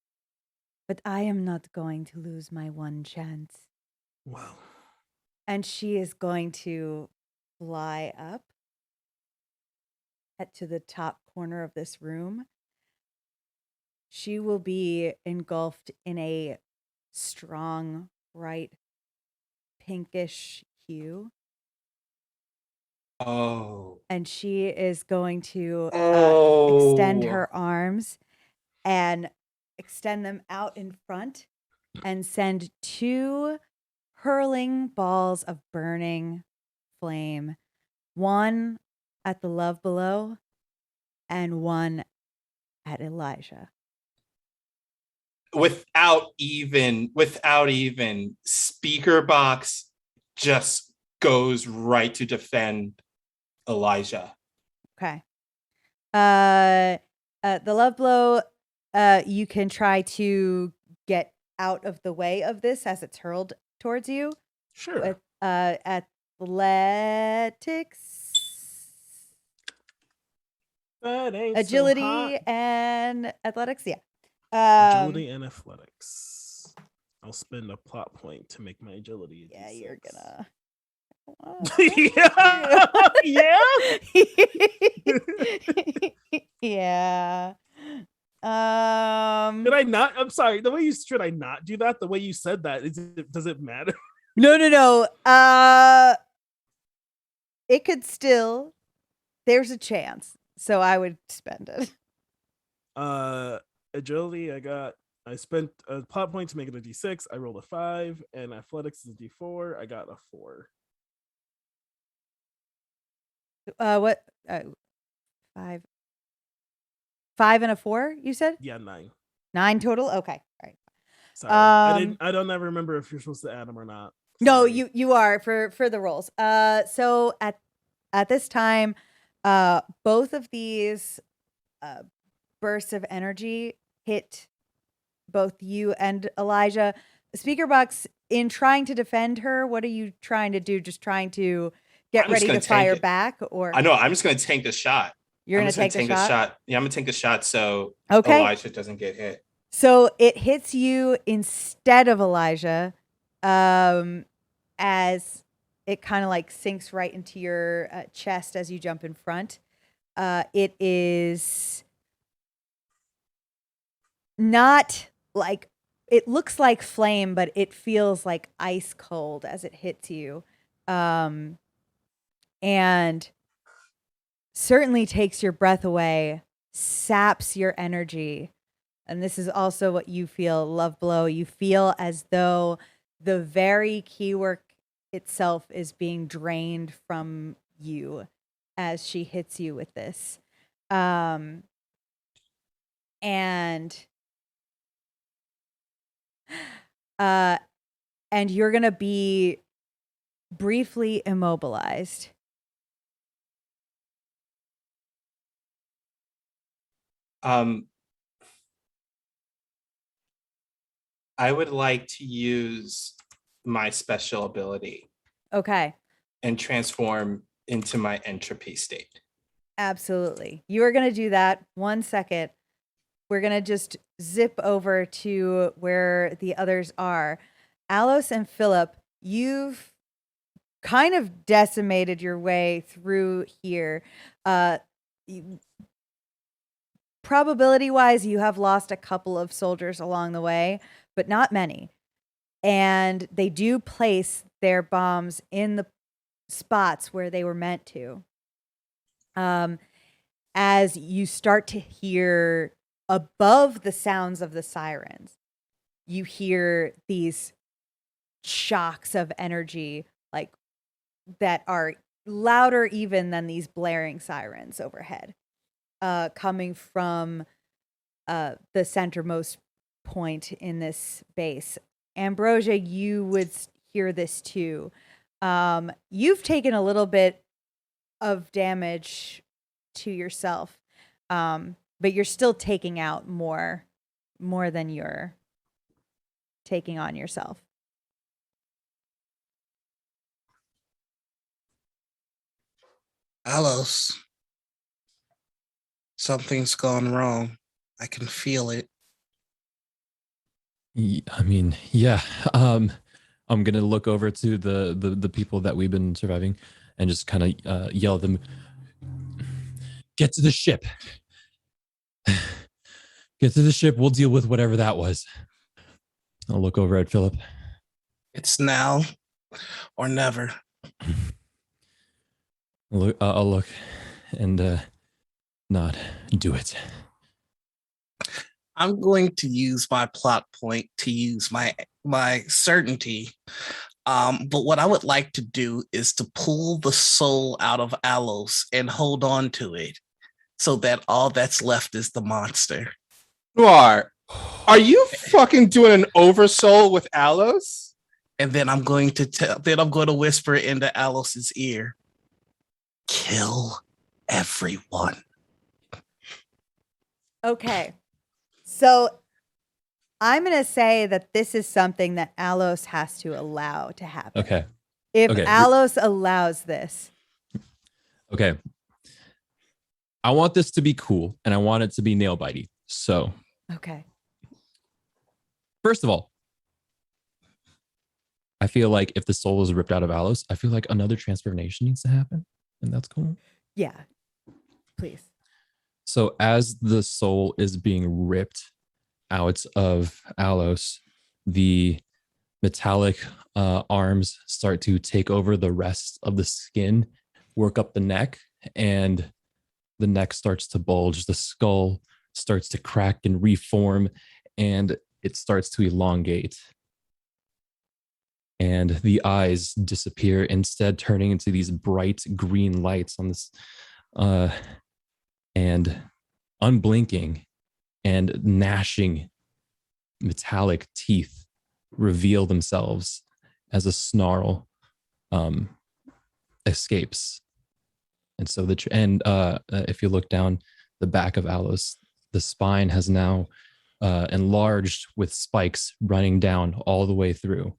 but I am not going to lose my one chance. Wow. And she is going to fly up to the top corner of this room. She will be engulfed in a strong, bright, pinkish hue. Oh. And she is going to extend Oh. her arms and extend them out in front and send 2 hurling balls of burning flame, one at the love below and one at Elijah. Without even speaker box just goes right to defend Elijah. Okay. The love blow, you can try to get out of the way of this as it's hurled towards you. Sure. With athletics, That ain't agility, so hot. and athletics. Yeah. Agility and athletics. I'll spend a plot point to make my agility. Yeah, you're gonna. Yeah. Yeah. Should I not? I'm sorry. The way you should I not do that? The way you said that, does it matter? No. It could still. There's a chance, so I would spend it. Agility. I spent a plot point to make it a D6. I rolled a 5, and athletics is a D4. I got a 4. What? 5. 5 and a 4. You said? Yeah, 9. 9 total. Okay. All right. Sorry, I don't ever remember if you're supposed to add them or not. No, Sorry. you are for the rolls. So at this time, both of these bursts of energy hit both you and Elijah. Speaker box, in trying to defend her, what are you trying to do? Just trying to get ready to fire back, or I know I'm just gonna tank the shot. You're gonna take the shot? Yeah, I'm gonna take the shot so Okay. Elijah doesn't get hit. So it hits you instead of Elijah, as it kind of like sinks right into your chest as you jump in front. It is not like, it looks like flame, but it feels like ice cold as it hits you. And certainly takes your breath away, saps your energy. And this is also what you feel, love blow. You feel as though the very keywork itself is being drained from you as she hits you with this. And you're going to be briefly immobilized. I would like to use my special ability. Okay. And transform into my entropy state. Absolutely. You are going to do that. 1 second. We're going to just zip over to where the others are. Alos and Philip, you've kind of decimated your way through here. Probability-wise, you have lost a couple of soldiers along the way, but not many. And they do place their bombs in the spots where they were meant to. as you start to hear above the sounds of the sirens, you hear these shocks of energy like that are louder even than these blaring sirens overhead, coming from the centermost point in this base. Ambrosia, you would hear this too. You've taken a little bit of damage to yourself, but you're still taking out more than you're taking on yourself. Alos, something's gone wrong. I can feel it. I mean, yeah. I'm gonna look over to the people that we've been surviving, and just kind of yell at them, "Get to the ship! Get to the ship. We'll deal with whatever that was." I'll look over at Philip. It's now or never. I'll look and nod. Do it. I'm going to use my plot point to use my certainty. But what I would like to do is to pull the soul out of Alos and hold on to it so that all that's left is the monster. Are you fucking doing an oversoul with Alos? And then I'm going to whisper into Alos's ear. Kill everyone. Okay. So I'm going to say that this is something that Alos has to allow to happen. Okay. If Okay. Alos allows this. Okay. I want this to be cool, and I want it to be nail bitey. So, Okay. first of all, I feel like if the soul is ripped out of Alos, I feel like another transformation needs to happen, and that's cool. Yeah. Please. So as the soul is being ripped out of Alos, the metallic arms start to take over the rest of the skin, work up the neck, and the neck starts to bulge. The skull starts to crack and reform, and it starts to elongate. And the eyes disappear, instead turning into these bright green lights on this, and unblinking and gnashing metallic teeth reveal themselves as a snarl escapes. And so if you look down the back of Alos, the spine has now enlarged with spikes running down all the way through.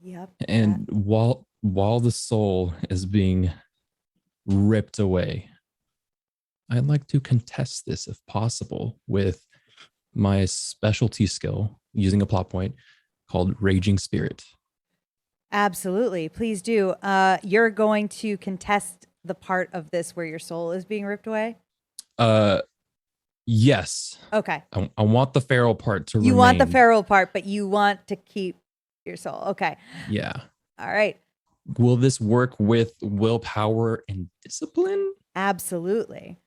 Yep. And while the soul is being ripped away, I'd like to contest this if possible with my specialty skill using a plot point called Raging Spirit. Absolutely. Please do. You're going to contest the part of this where your soul is being ripped away? Yes. Okay. I want the feral part to remain. You want the feral part, but you want to keep your soul. Okay. Yeah. All right. Will this work with willpower and discipline? Absolutely.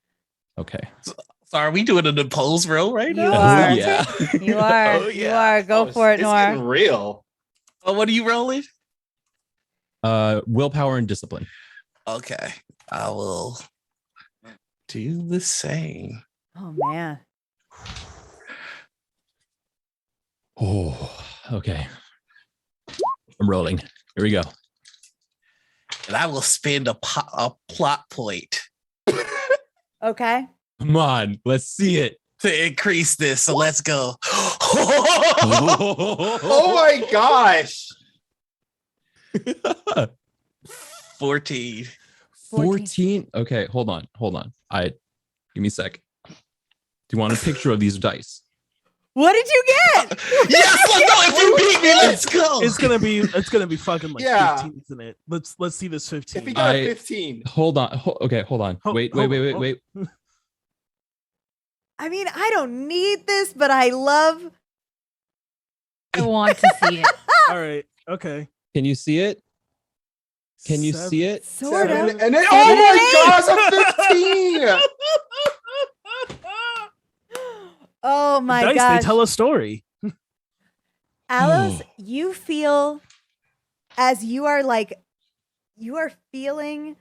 Okay. So are we doing an opposed roll right You now? are. Yeah. You are. Oh, You yeah. are. Go for it, It's getting Noir. real. Oh, what are you rolling? Willpower and discipline. Okay. I will do the same. Oh, man. Oh, okay. I'm rolling. Here we go. And I will spend a plot point Okay. Come on, let's see it. to increase this. So let's go. Oh my gosh. 14. 14. Okay, hold on. Give me a sec. Do you want a picture of these dice? What did you get? Yes, let's go. If you beat me, let's go. It's gonna be fucking like Yeah. 15, isn't it? Let's see this 15. If he got a 15. Hold on. Okay, hold on. Wait. I mean, I don't need this, but I love. I want to see it. All right. Okay. Can you see it? Can you see it? Sort of. And then, Seven oh and my gosh, I'm 15. Oh my Dice, gosh. they tell a story. Alos, you feel as you are feeling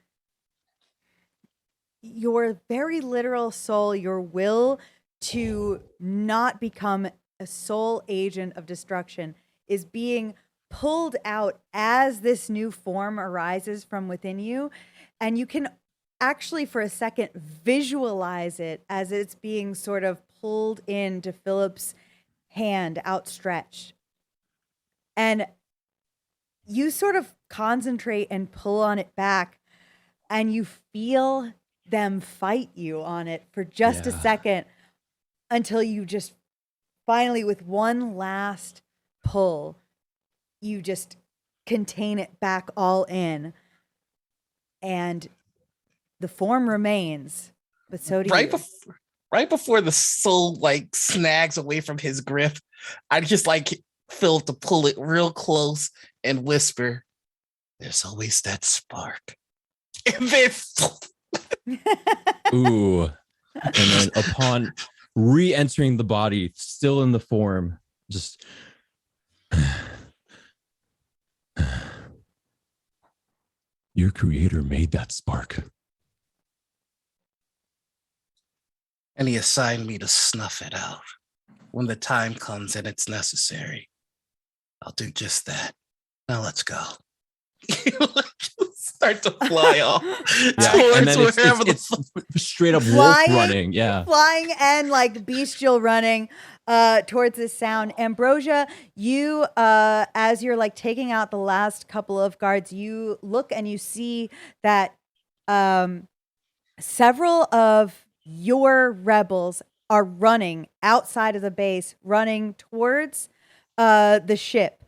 your very literal soul, your will to not become a sole agent of destruction is being pulled out as this new form arises from within you. And you can actually, for a second, visualize it as it's being sort of pulled into Philip's hand outstretched. And you sort of concentrate and pull on it back, and you feel them fight you on it for just a Yeah. second until you just finally, with one last pull, you just contain it back all in. And the form remains, but so do you. Right before the soul like snags away from his grip, I just like Philip to pull it real close and whisper, "There's always that spark." And then Ooh. And then upon re-entering the body, still in the form, just your creator made that spark. and he assigned me to snuff it out. When the time comes and it's necessary, I'll do just that. Now let's go. Start to fly off towards And then wherever it's straight up wolf Flying? running. Yeah. Flying and like bestial running towards this sound. Ambrosia, you as you're like taking out the last couple of guards, you look and you see that several of your rebels are running outside of the base, running towards the ship.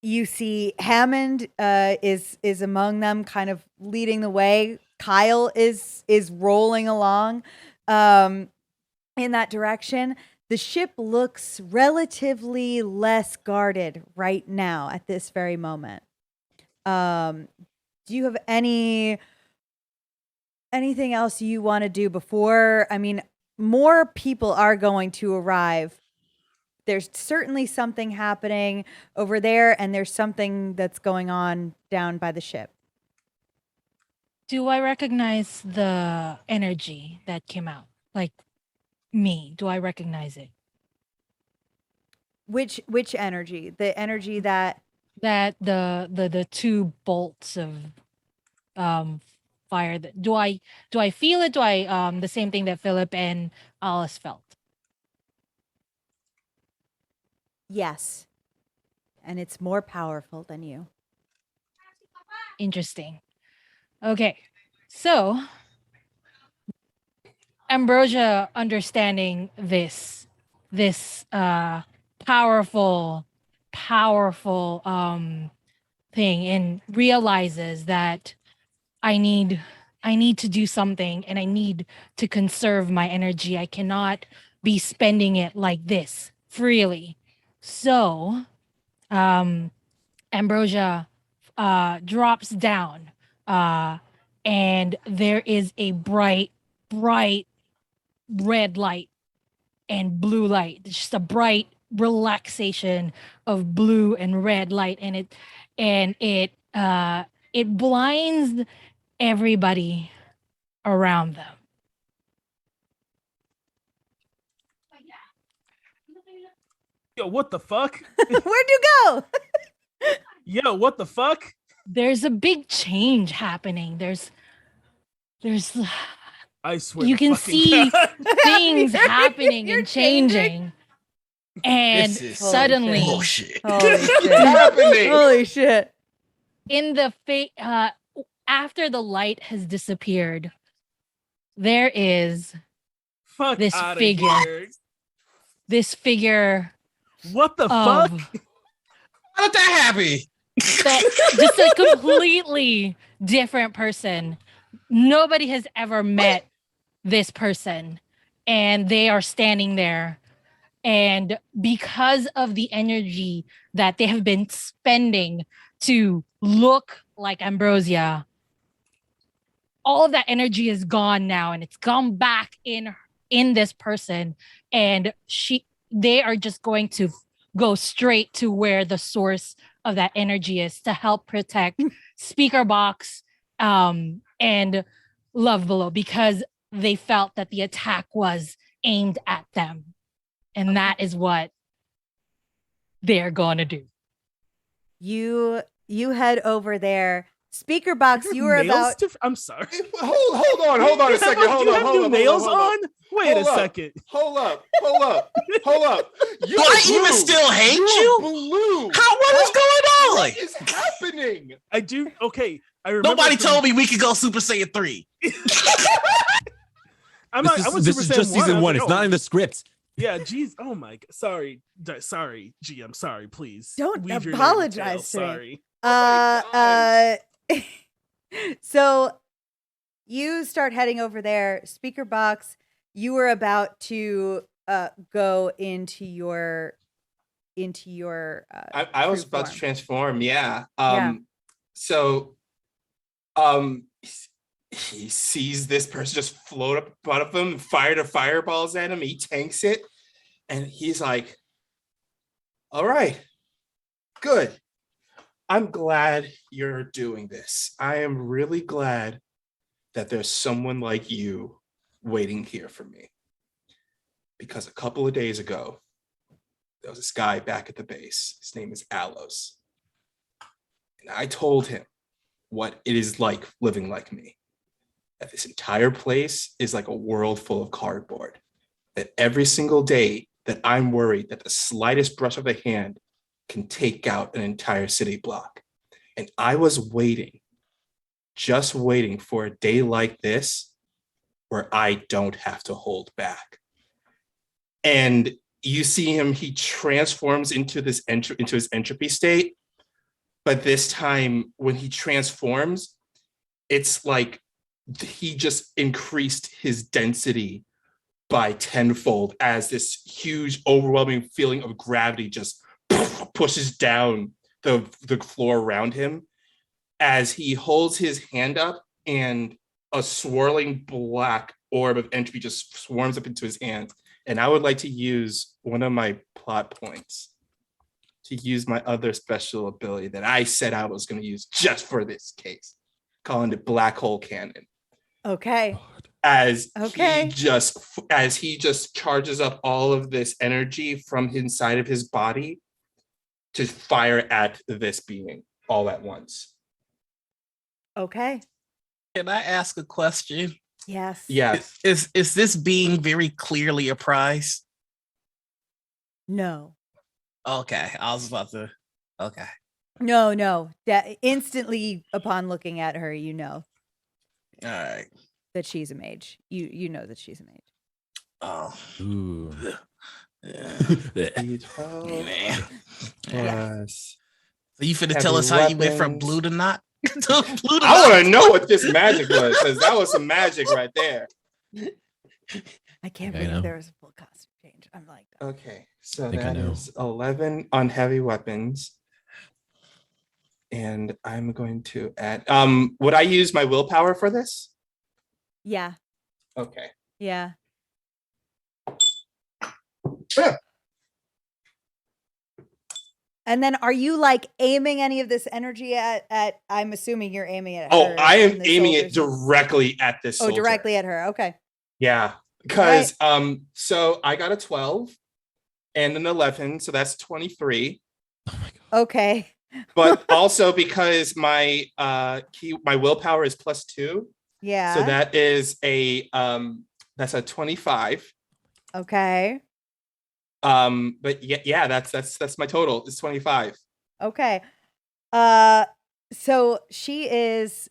You see Hammond is among them, kind of leading the way. Kyle is rolling along in that direction. The ship looks relatively less guarded right now at this very moment. Do you have anything else you want to do before? I mean, more people are going to arrive. There's certainly something happening over there, and there's something that's going on down by the ship. Do I recognize the energy that came out? Like me, do I recognize it? Which energy? The energy that That the two bolts of fire that do I feel it? Do I the same thing that Philip and Alice felt? yes. And it's more powerful than you. Interesting. Okay. So Ambrosia understanding this powerful thing and realizes that I need to do something and I need to conserve my energy. I cannot be spending it like this freely. So Ambrosia drops down and there is a bright red light and blue light. It's just a bright relaxation of blue and red light, and it blinds everybody around them. Yo, what the fuck? Where'd you go? Yo, what the fuck? There's a big change happening. There's I swear. you to can fucking see God. things happening You're and changing. And This is suddenly bullshit. Holy shit. Happening. Holy shit. in the after the light has disappeared, there is Fuck this outta figure. here. this figure What the of fuck? How did that happen? just a completely different person. Nobody has ever met this person, and they are standing there. And because of the energy that they have been spending to look like Ambrosia, all of that energy is gone now, and it's gone back in this person, and they are just going to go straight to where the source of that energy is to help protect Speaker Box and Love Below, because they felt that the attack was aimed at them, and that is what they're gonna do. You head over there. Speaker Box, you were about I'm sorry. Hold on a second. Hold on. New nails on? Wait a Hold up. second. Hold up. You Do I blue. even still hate You're you? blue. What is going on? What is happening? I do. Okay. I remember. Nobody told me we could go Super Saiyan 3. I'm This not. I is, was this Super is Saiyan just 1. I season was one. like, It's not in the script. Yeah, geez. Oh my god. Sorry, GM. Sorry, please. Don't Weave your apologize narrative to me. Sorry. So you start heading over there. Speaker Box, you were about to go into your I was true about to form. transform. Yeah. Yeah. So, he sees this person just float up in front of him, fire the fireballs at him. He tanks it, and he's like, "All right, good. I'm glad you're doing this. I am really glad that there's someone like you waiting here for me. Because a couple of days ago, there was this guy back at the base. His name is Alos. And I told him what it is like living like me. That this entire place is like a world full of cardboard. That every single day that I'm worried that the slightest brush of a hand can take out an entire city block. And I was waiting, just waiting for a day like this where I don't have to hold back." And you see him, he transforms into this into his entropy state. But this time when he transforms, it's like he just increased his density by tenfold as this huge, overwhelming feeling of gravity just pushes down the floor around him as he holds his hand up, and a swirling black orb of entropy just swarms up into his hand. And I would like to use one of my plot points to use my other special ability that I said I was going to use just for this case, calling it Black Hole Cannon. Okay. As Okay. he just charges up all of this energy from inside of his body to fire at this being all at once. Okay. Can I ask a question? Yes. Yes. Is this being very clearly a prize? No. Okay, I was about to. Okay. No. Instantly upon looking at her, you know All right. that she's a mage. You know that she's a mage. Oh. Ooh. Yeah. Man. Yes. So you finna Heavy tell us how you went from weapons. blue to not? To blue to I not? want to know what this magic was, because that was some magic right there. I can't I believe know. there was a full costume change. I'm like, Okay, so think I that know. is 11 on heavy weapons. And I'm going to add, would I use my willpower for this? yeah. Okay. Yeah. And then are you like aiming any of this energy at I'm assuming you're aiming at Oh, her I am and the aiming it soldiers. directly at this Oh, soldier. directly at her. Okay. Yeah, because so I got a 12 and an 11, so that's 23. Oh my god. Okay. But also because my willpower is +2, Yeah. so that is that's a 25. Okay. But yeah, that's my total. It's 25. Okay. So she is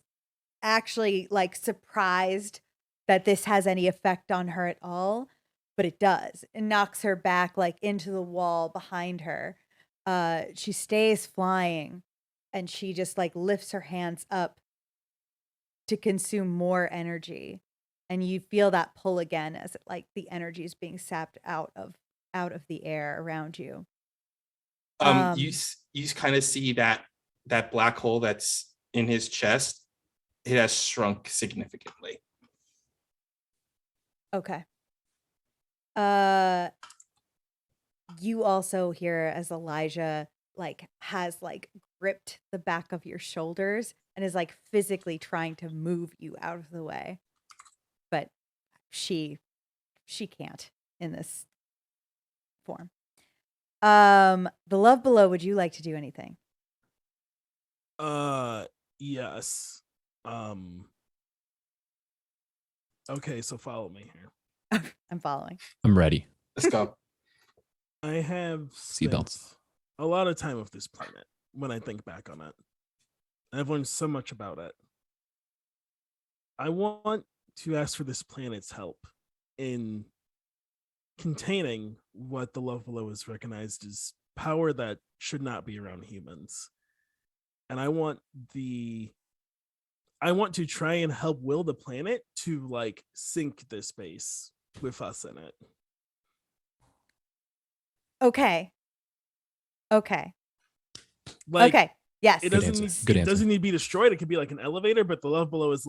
actually like surprised that this has any effect on her at all, but it does. It knocks her back like into the wall behind her. She stays flying, and she just like lifts her hands up to consume more energy. And you feel that pull again as like the energy is being sapped out of the air around you. You kind of see that black hole that's in his chest, it has shrunk significantly. Okay. You also hear as Elijah has gripped the back of your shoulders and is physically trying to move you out of the way. But she can't in this form. The Love Below, would you like to do anything? Yes. Okay, so follow me here. I'm following. I'm ready. Let's go. I have Seatbelts. spent a lot of time with this planet when I think back on it. I've learned so much about it. I want to ask for this planet's help in containing what the Love Below is recognized as power that should not be around humans. And I want to try and help will the planet to sink this base with us in it. Okay. Okay. Like, okay. Yes. It Good doesn't answer. need, Good it answer. doesn't need to be destroyed. It could be like an elevator, but the Love Below is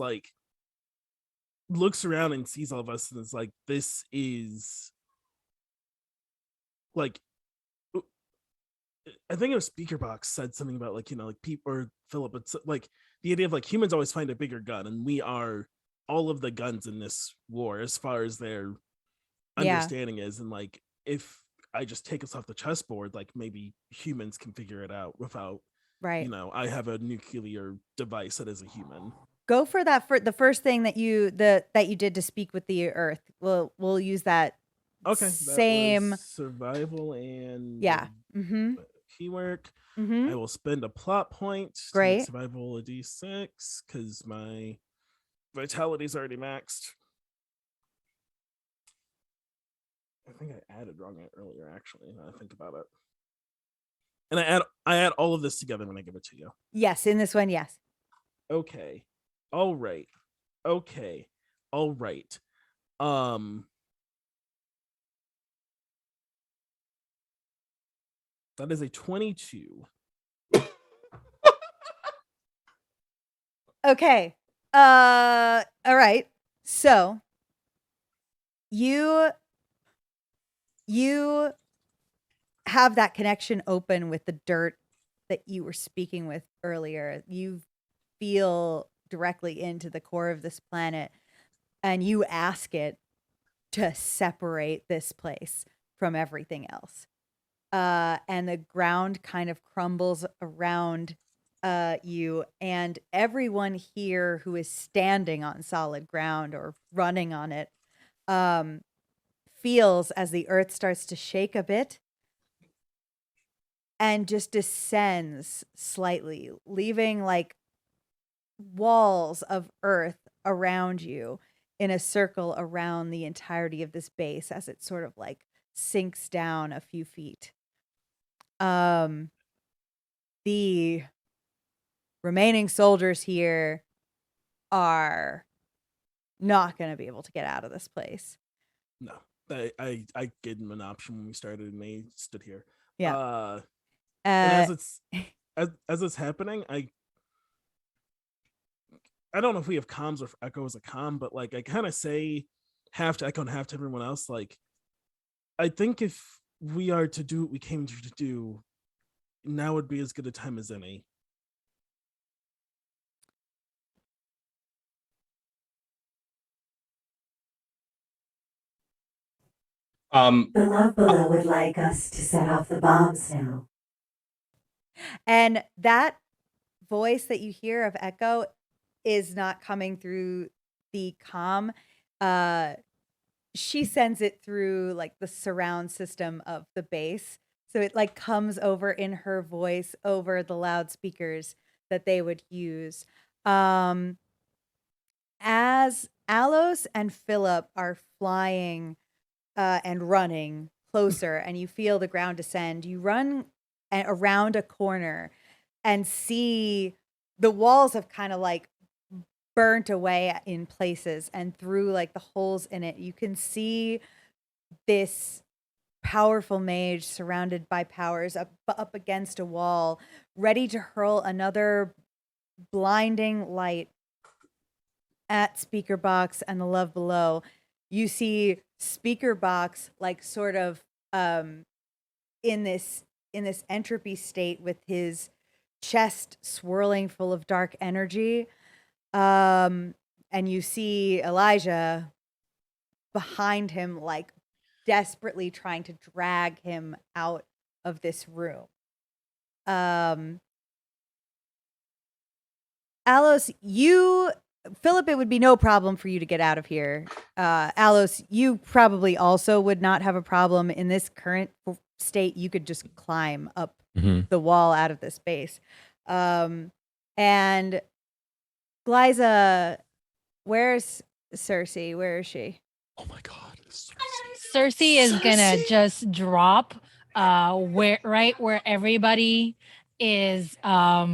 looks around and sees all of us and is like, this is I think it was Speaker Box said something about people, or Philip, it's the idea of humans always find a bigger gun, and we are all of the guns in this war as far as their understanding is. And if I just take us off the chessboard, maybe humans can figure it out without Right. I have a nuclear device that is a human. Go for that, for the first thing that you did to speak with the Earth. We'll use that. Okay, Same. that was survival and Mm-hmm. Keyword. Mm-hmm. I will spend a plot point to Great. make survival a d6 because my vitality is already maxed. I think I added wrong earlier, actually. Now I think about it. And I add all of this together when I give it to you. Yes, in this one, yes. Okay. All right. Okay. All right. That is a 22. Okay. All right. So you have that connection open with the dirt that you were speaking with earlier. You feel directly into the core of this planet, and you ask it to separate this place from everything else. And the ground kind of crumbles around you, and everyone here who is standing on solid ground or running on it feels as the earth starts to shake a bit and just descends slightly, leaving walls of earth around you in a circle around the entirety of this base as it sort of sinks down a few feet. The remaining soldiers here are not going to be able to get out of this place. No. I gave them an option when we started and they stood here. Yeah. And as it's happening, I don't know if we have comms or if Echo is a comm, but I kind of say half to Echo and half to everyone else. I think if we are to do what we came to do, now would be as good a time as any. The Love Below would like us to set off the bombs now. And that voice that you hear of Echo is not coming through the comm. She sends it through the surround system of the base. So it comes over in her voice over the loudspeakers that they would use. As Alos and Philip are flying and running closer, and you feel the ground descend, you run around a corner and see the walls have kind of burnt away in places, and through the holes in it, you can see this powerful mage surrounded by powers up against a wall, ready to hurl another blinding light at Speaker Box and the Love Below, you see Speaker Box like sort of in this entropy state with his chest swirling full of dark energy. And you see Elijah behind him, like desperately trying to drag him out of this room. Alos, Philip, it would be no problem for you to get out of here. Alos, you probably also would not have a problem in this current state. You could just climb up the wall out of this space. And Glyza, where's Cersei? Where is she? Oh my God. Cersei is gonna just drop where everybody is so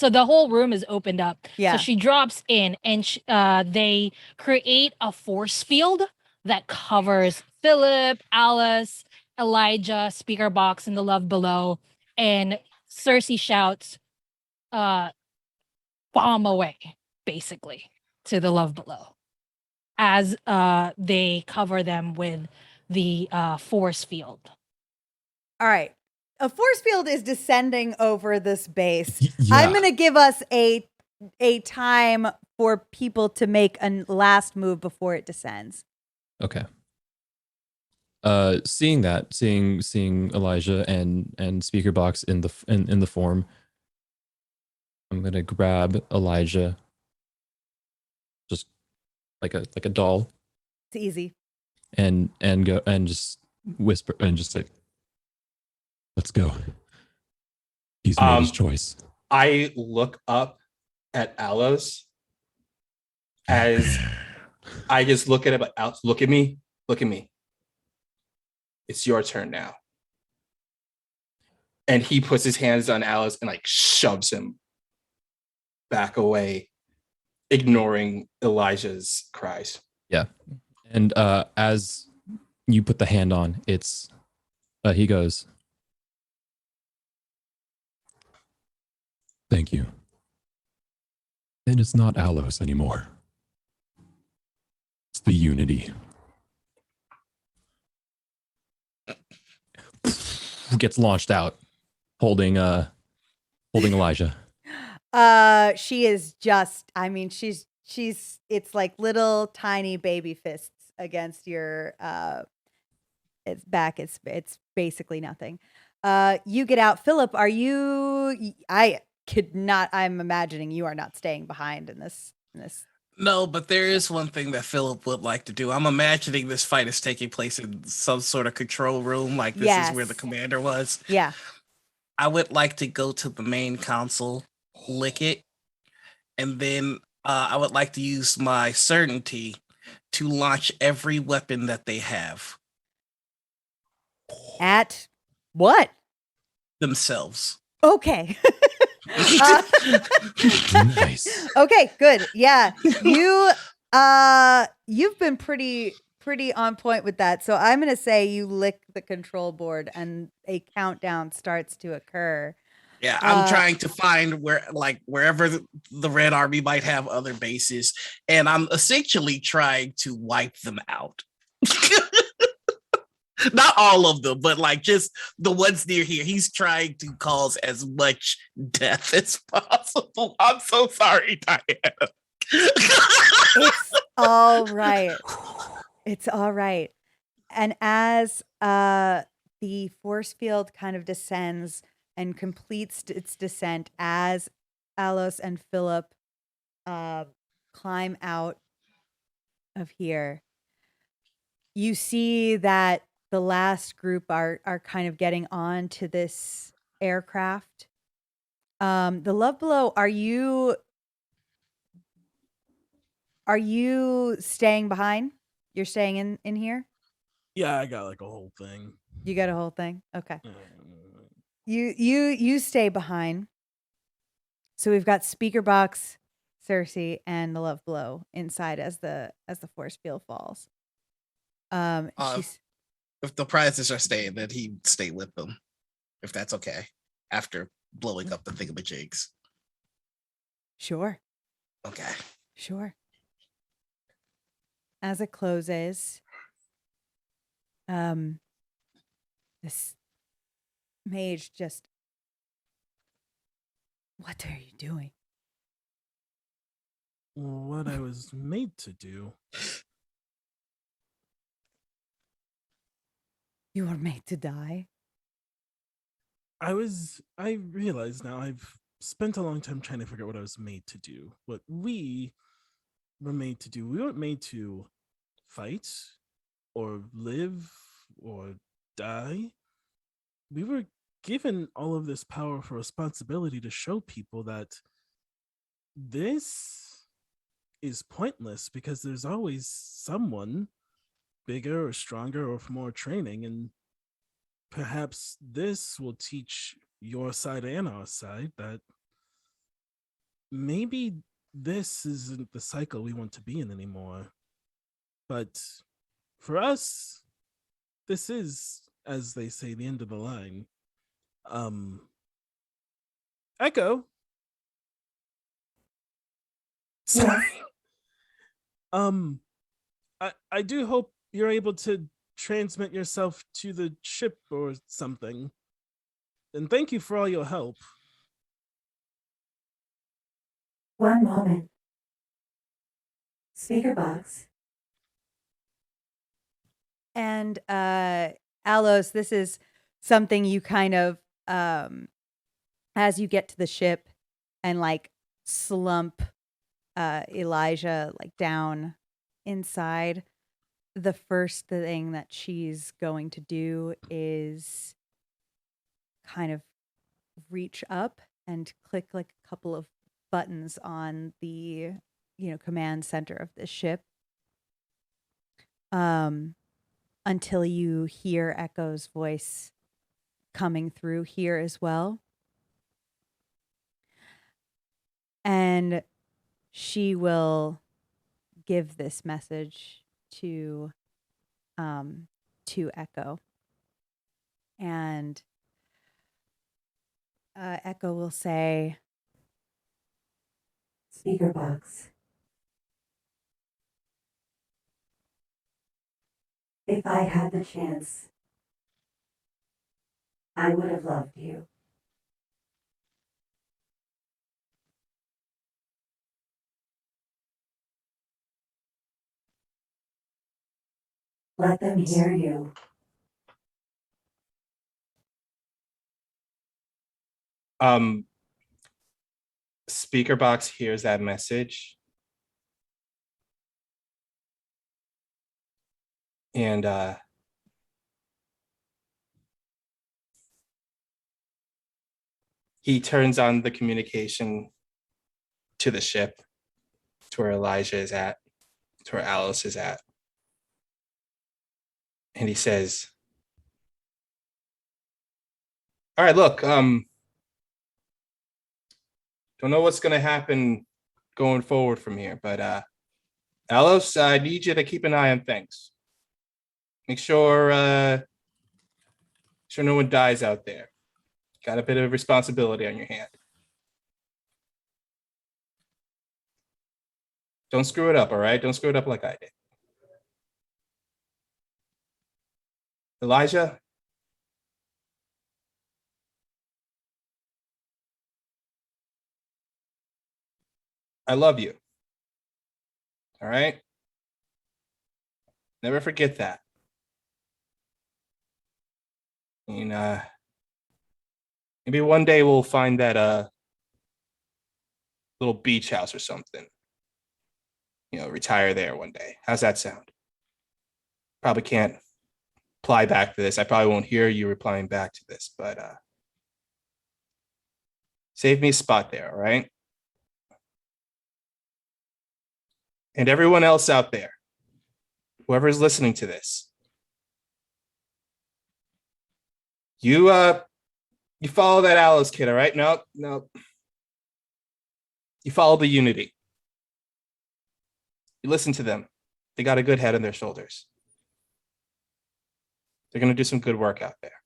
the whole room is opened up. Yeah. So she drops in and they create a force field that covers Philip, Alice, Elijah, Speaker Box, and the Love Below. And Cersei shouts, bomb away, basically, to the Love Below, as they cover them with the force field. All right. A force field is descending over this base. Yeah. I'm going to give us a time for people to make a last move before it descends. Okay. Seeing Elijah and Speaker Box in the form, I'm gonna grab Elijah, just like a doll, It's easy. and go and just whisper and just say, "Let's go." He's made his choice. I look up at Alos as I just look at him. Look at me. Look at me. It's your turn now. And he puts his hands on Alice and like shoves him back away, ignoring Elijah's cries. Yeah. And as you put the hand on, it's he goes, "Thank you." And it's not Alos anymore. It's the Unity. Gets launched out, holding Elijah. She is just, I mean, she's it's like little tiny baby fists against your its back. It's basically nothing. You get out. Philip, are you, I'm imagining you are not staying behind in this. No, but there is one thing that Philip would like to do. I'm imagining this fight is taking place in some sort of control room, like this is where the commander was. Yeah. I would like to go to the main console, lick it, and then I would like to use my certainty to launch every weapon that they have. At what? Themselves. Okay. Nice. Okay, good. Yeah. You've been pretty on point with that. So I'm going to say you lick the control board and a countdown starts to occur. Yeah, I'm trying to find wherever the Red Army might have other bases, and I'm essentially trying to wipe them out. Not all of them, but like just the ones near here. He's trying to cause as much death as possible. I'm so sorry, Diana. It's all right. It's all right. And as the force field kind of descends and completes its descent, as Alos and Philip climb out of here, you see that the last group are kind of getting on to this aircraft. The Love Below, are you staying behind? You're staying in here? Yeah, I got like a whole thing. You got a whole thing? Okay. You stay behind. So we've got Speaker Box, Cersei, and the Love Below inside as the force field falls. If the prizes are staying, then he'd stay with them, if that's okay, after blowing up the thingamajigs. Sure. Okay. Sure. As it closes, this mage just, what are you doing? What I was made to do. You were made to die. I realize now I've spent a long time trying to figure out what I was made to do. What we were made to do. We weren't made to fight or live or die. We were given all of this powerful responsibility to show people that this is pointless because there's always someone bigger or stronger or with more training, and perhaps this will teach your side and our side that maybe this isn't the cycle we want to be in anymore. But for us, this is, as they say, the end of the line. Echo. Yes. I do hope you're able to transmit yourself to the ship or something. And thank you for all your help. One moment. Speaker box. And Alos, this is something you kind of, as you get to the ship and like slump Elijah like down inside, the first thing that she's going to do is kind of reach up and click like a couple of buttons on the, command center of the ship. Until you hear Echo's voice coming through here as well. And she will give this message to Echo. And Echo will say, Speaker box. If I had the chance, I would have loved you. Let them hear you. Speaker box hears that message. And he turns on the communication to the ship, to where Elijah is at, to where Alice is at. And he says, all right, look, don't know what's going to happen going forward from here, but Alice, I need you to keep an eye on things. Make sure no one dies out there. Got a bit of responsibility on your hand. Don't screw it up, all right? Don't screw it up like I did. Elijah? I love you. All right? Never forget that. And maybe one day we'll find that little beach house or something. Retire there one day. How's that sound? Probably can't reply back to this. I probably won't hear you replying back to this, but save me a spot there, all right? And everyone else out there, whoever's listening to this, you follow that Alice kid, all right? No. You follow the Unity. You listen to them. They got a good head on their shoulders. They're gonna do some good work out there.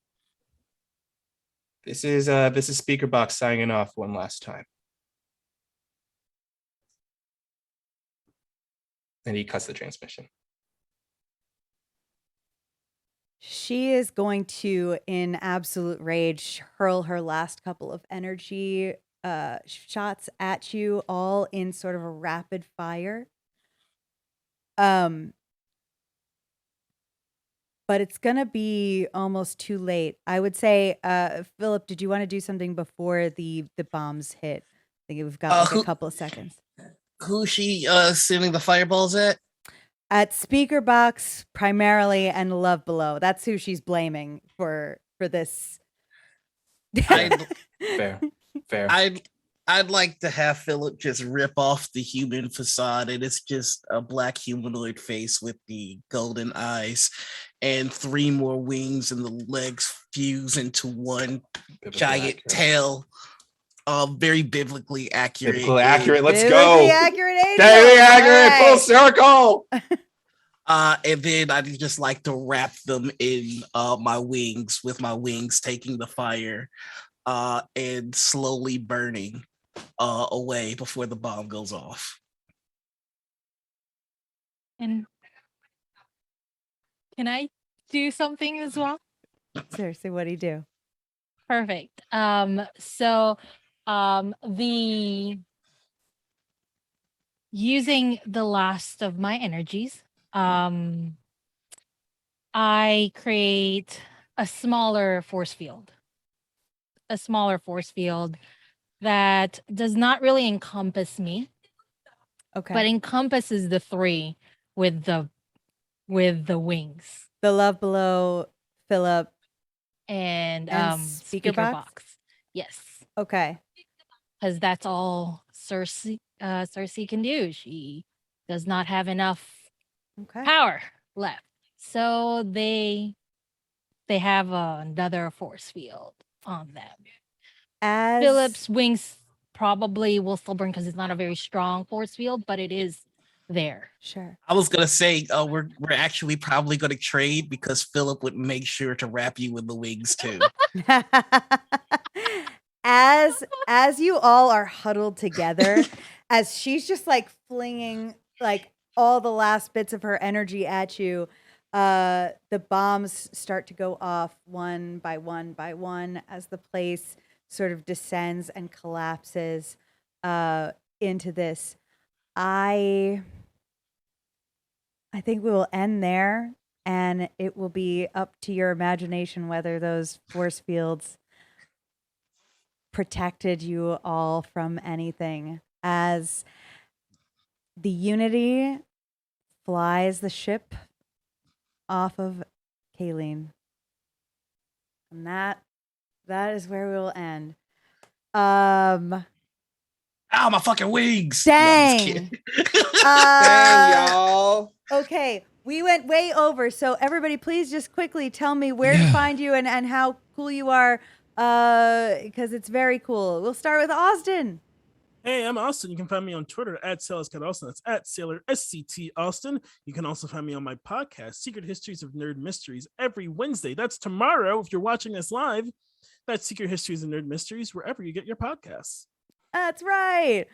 This is Speaker Box signing off one last time. And he cuts the transmission. She is going to, in absolute rage, hurl her last couple of energy shots at you, all in sort of a rapid fire. But it's gonna be almost too late. I would say, Philip, did you want to do something before the bombs hit? I think we've got like a couple of seconds. Who's she sending the fireballs at? At Speaker Box primarily and Love Below. That's who she's blaming for this. Fair. I'd like to have Philip just rip off the human facade, and it's just a black humanoid face with the golden eyes and 3 more wings, and the legs fuse into one giant tail. Very biblically accurate. Biblically accurate. Let's Biblically go. accurate angel. Very accurate. All Full right. circle. And then I'd just like to wrap them in my wings, with my wings taking the fire and slowly burning away before the bomb goes off. And can I do something as well? Seriously, what do you do? Perfect. The using the last of my energies, I create a smaller force field. A smaller force field that does not really encompass me, Okay. but encompasses the 3 with the wings The Love Below, Philip. and Speaker speaker box? box. Yes. Okay. Because that's all Cersei can do. She does not have enough Okay. power left, so they have another force field on them. As Philip's wings probably will still burn because it's not a very strong force field, but it is there. Sure. I was gonna say we're actually probably gonna trade, because Philip would make sure to wrap you in the wings too. As you all are huddled together, as she's just like flinging like all the last bits of her energy at you, the bombs start to go off one by one by one as the place sort of descends and collapses into this. I think we will end there, and it will be up to your imagination whether those force fields protected you all from anything. As the Unity flies the ship off of Kayleen. And that is where we will end. Ow, my fucking wings! Dang. No, I'm just kidding. Damn, y'all. Okay, we went way over. So everybody, please just quickly tell me where to find you and how cool you are, because it's very cool. We'll start with Austin. Hey, I'm Austin. You can find me on Twitter at SailorScottAustin. That's at Sailor SCT Austin. You can also find me on my podcast, Secret Histories of Nerd Mysteries, every Wednesday. That's tomorrow. If you're watching this live, that's Secret Histories of Nerd Mysteries, wherever you get your podcasts. That's right.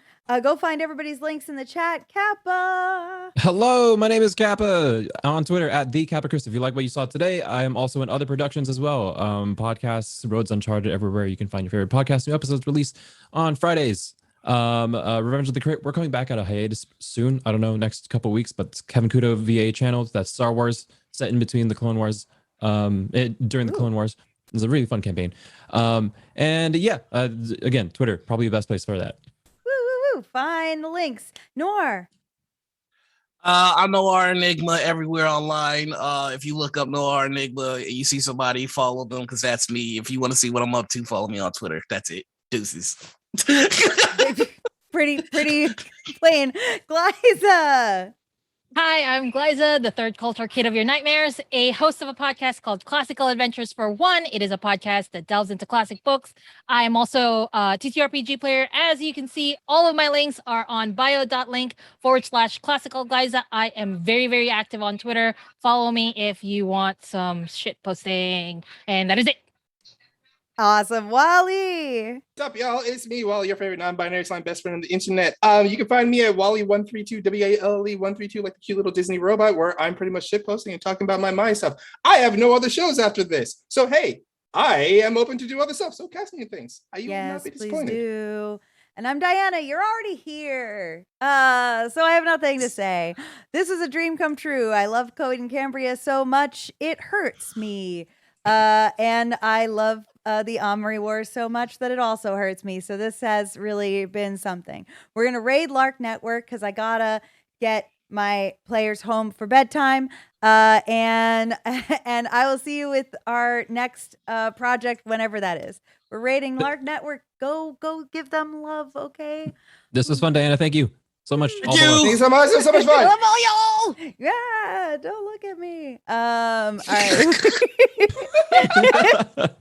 Go find everybody's links in the chat. Kappa. Hello, my name is Kappa. I'm on Twitter at the Kappa Chris. If you like what you saw today, I am also in other productions as well. Podcasts, Roads Uncharted, everywhere you can find your favorite podcasts. New episodes released on Fridays. Revenge of the Crit. We're coming back out of hiatus soon. I don't know, next couple weeks, but it's Kevin Kudo VA channel. That's Star Wars set in between the Clone Wars. During the Clone Wars. It's a really fun campaign. Again, Twitter, probably the best place for that. Woo, woo, woo. Find the links. Nor. I'm Noir Enigma everywhere online. If you look up Noir Enigma and you see somebody, follow them, because that's me. If you want to see what I'm up to, follow me on Twitter. That's it. Deuces. pretty plain. Glyza. Hi, I'm Glyza, the third culture kid of your nightmares, a host of a podcast called Classical Adventures for One. It is a podcast that delves into classic books. I am also a TTRPG player. As you can see, all of my links are on bio.link/classical Glyza. I am very, very active on Twitter. Follow me if you want some shit posting. And that is it. Awesome. Wally. What's up, y'all? It's me, Wally, your favorite non-binary slime best friend on the internet. You can find me at Wally132, WALE132, like the cute little Disney robot, where I'm pretty much shitposting and talking about my stuff. I have no other shows after this. So, hey, I am open to do other stuff. So, cast me in things. You will not Yes, be please disappointed. do. And I'm Diana. You're already here. So I have nothing to say. This is a dream come true. I love Coheed and Cambria so much, it hurts me. And I love the Amory Wars so much that it also hurts me. So this has really been something. We're going to raid Lark Network because I got to get my players home for bedtime. And I will see you with our next project whenever that is. We're raiding Lark Network. Go give them love, okay? This was fun, Diana. Thank you so much. Thank All the you. love. Thanks so much. It was so much fun. Love all y'all. Yeah, don't look at me. All right.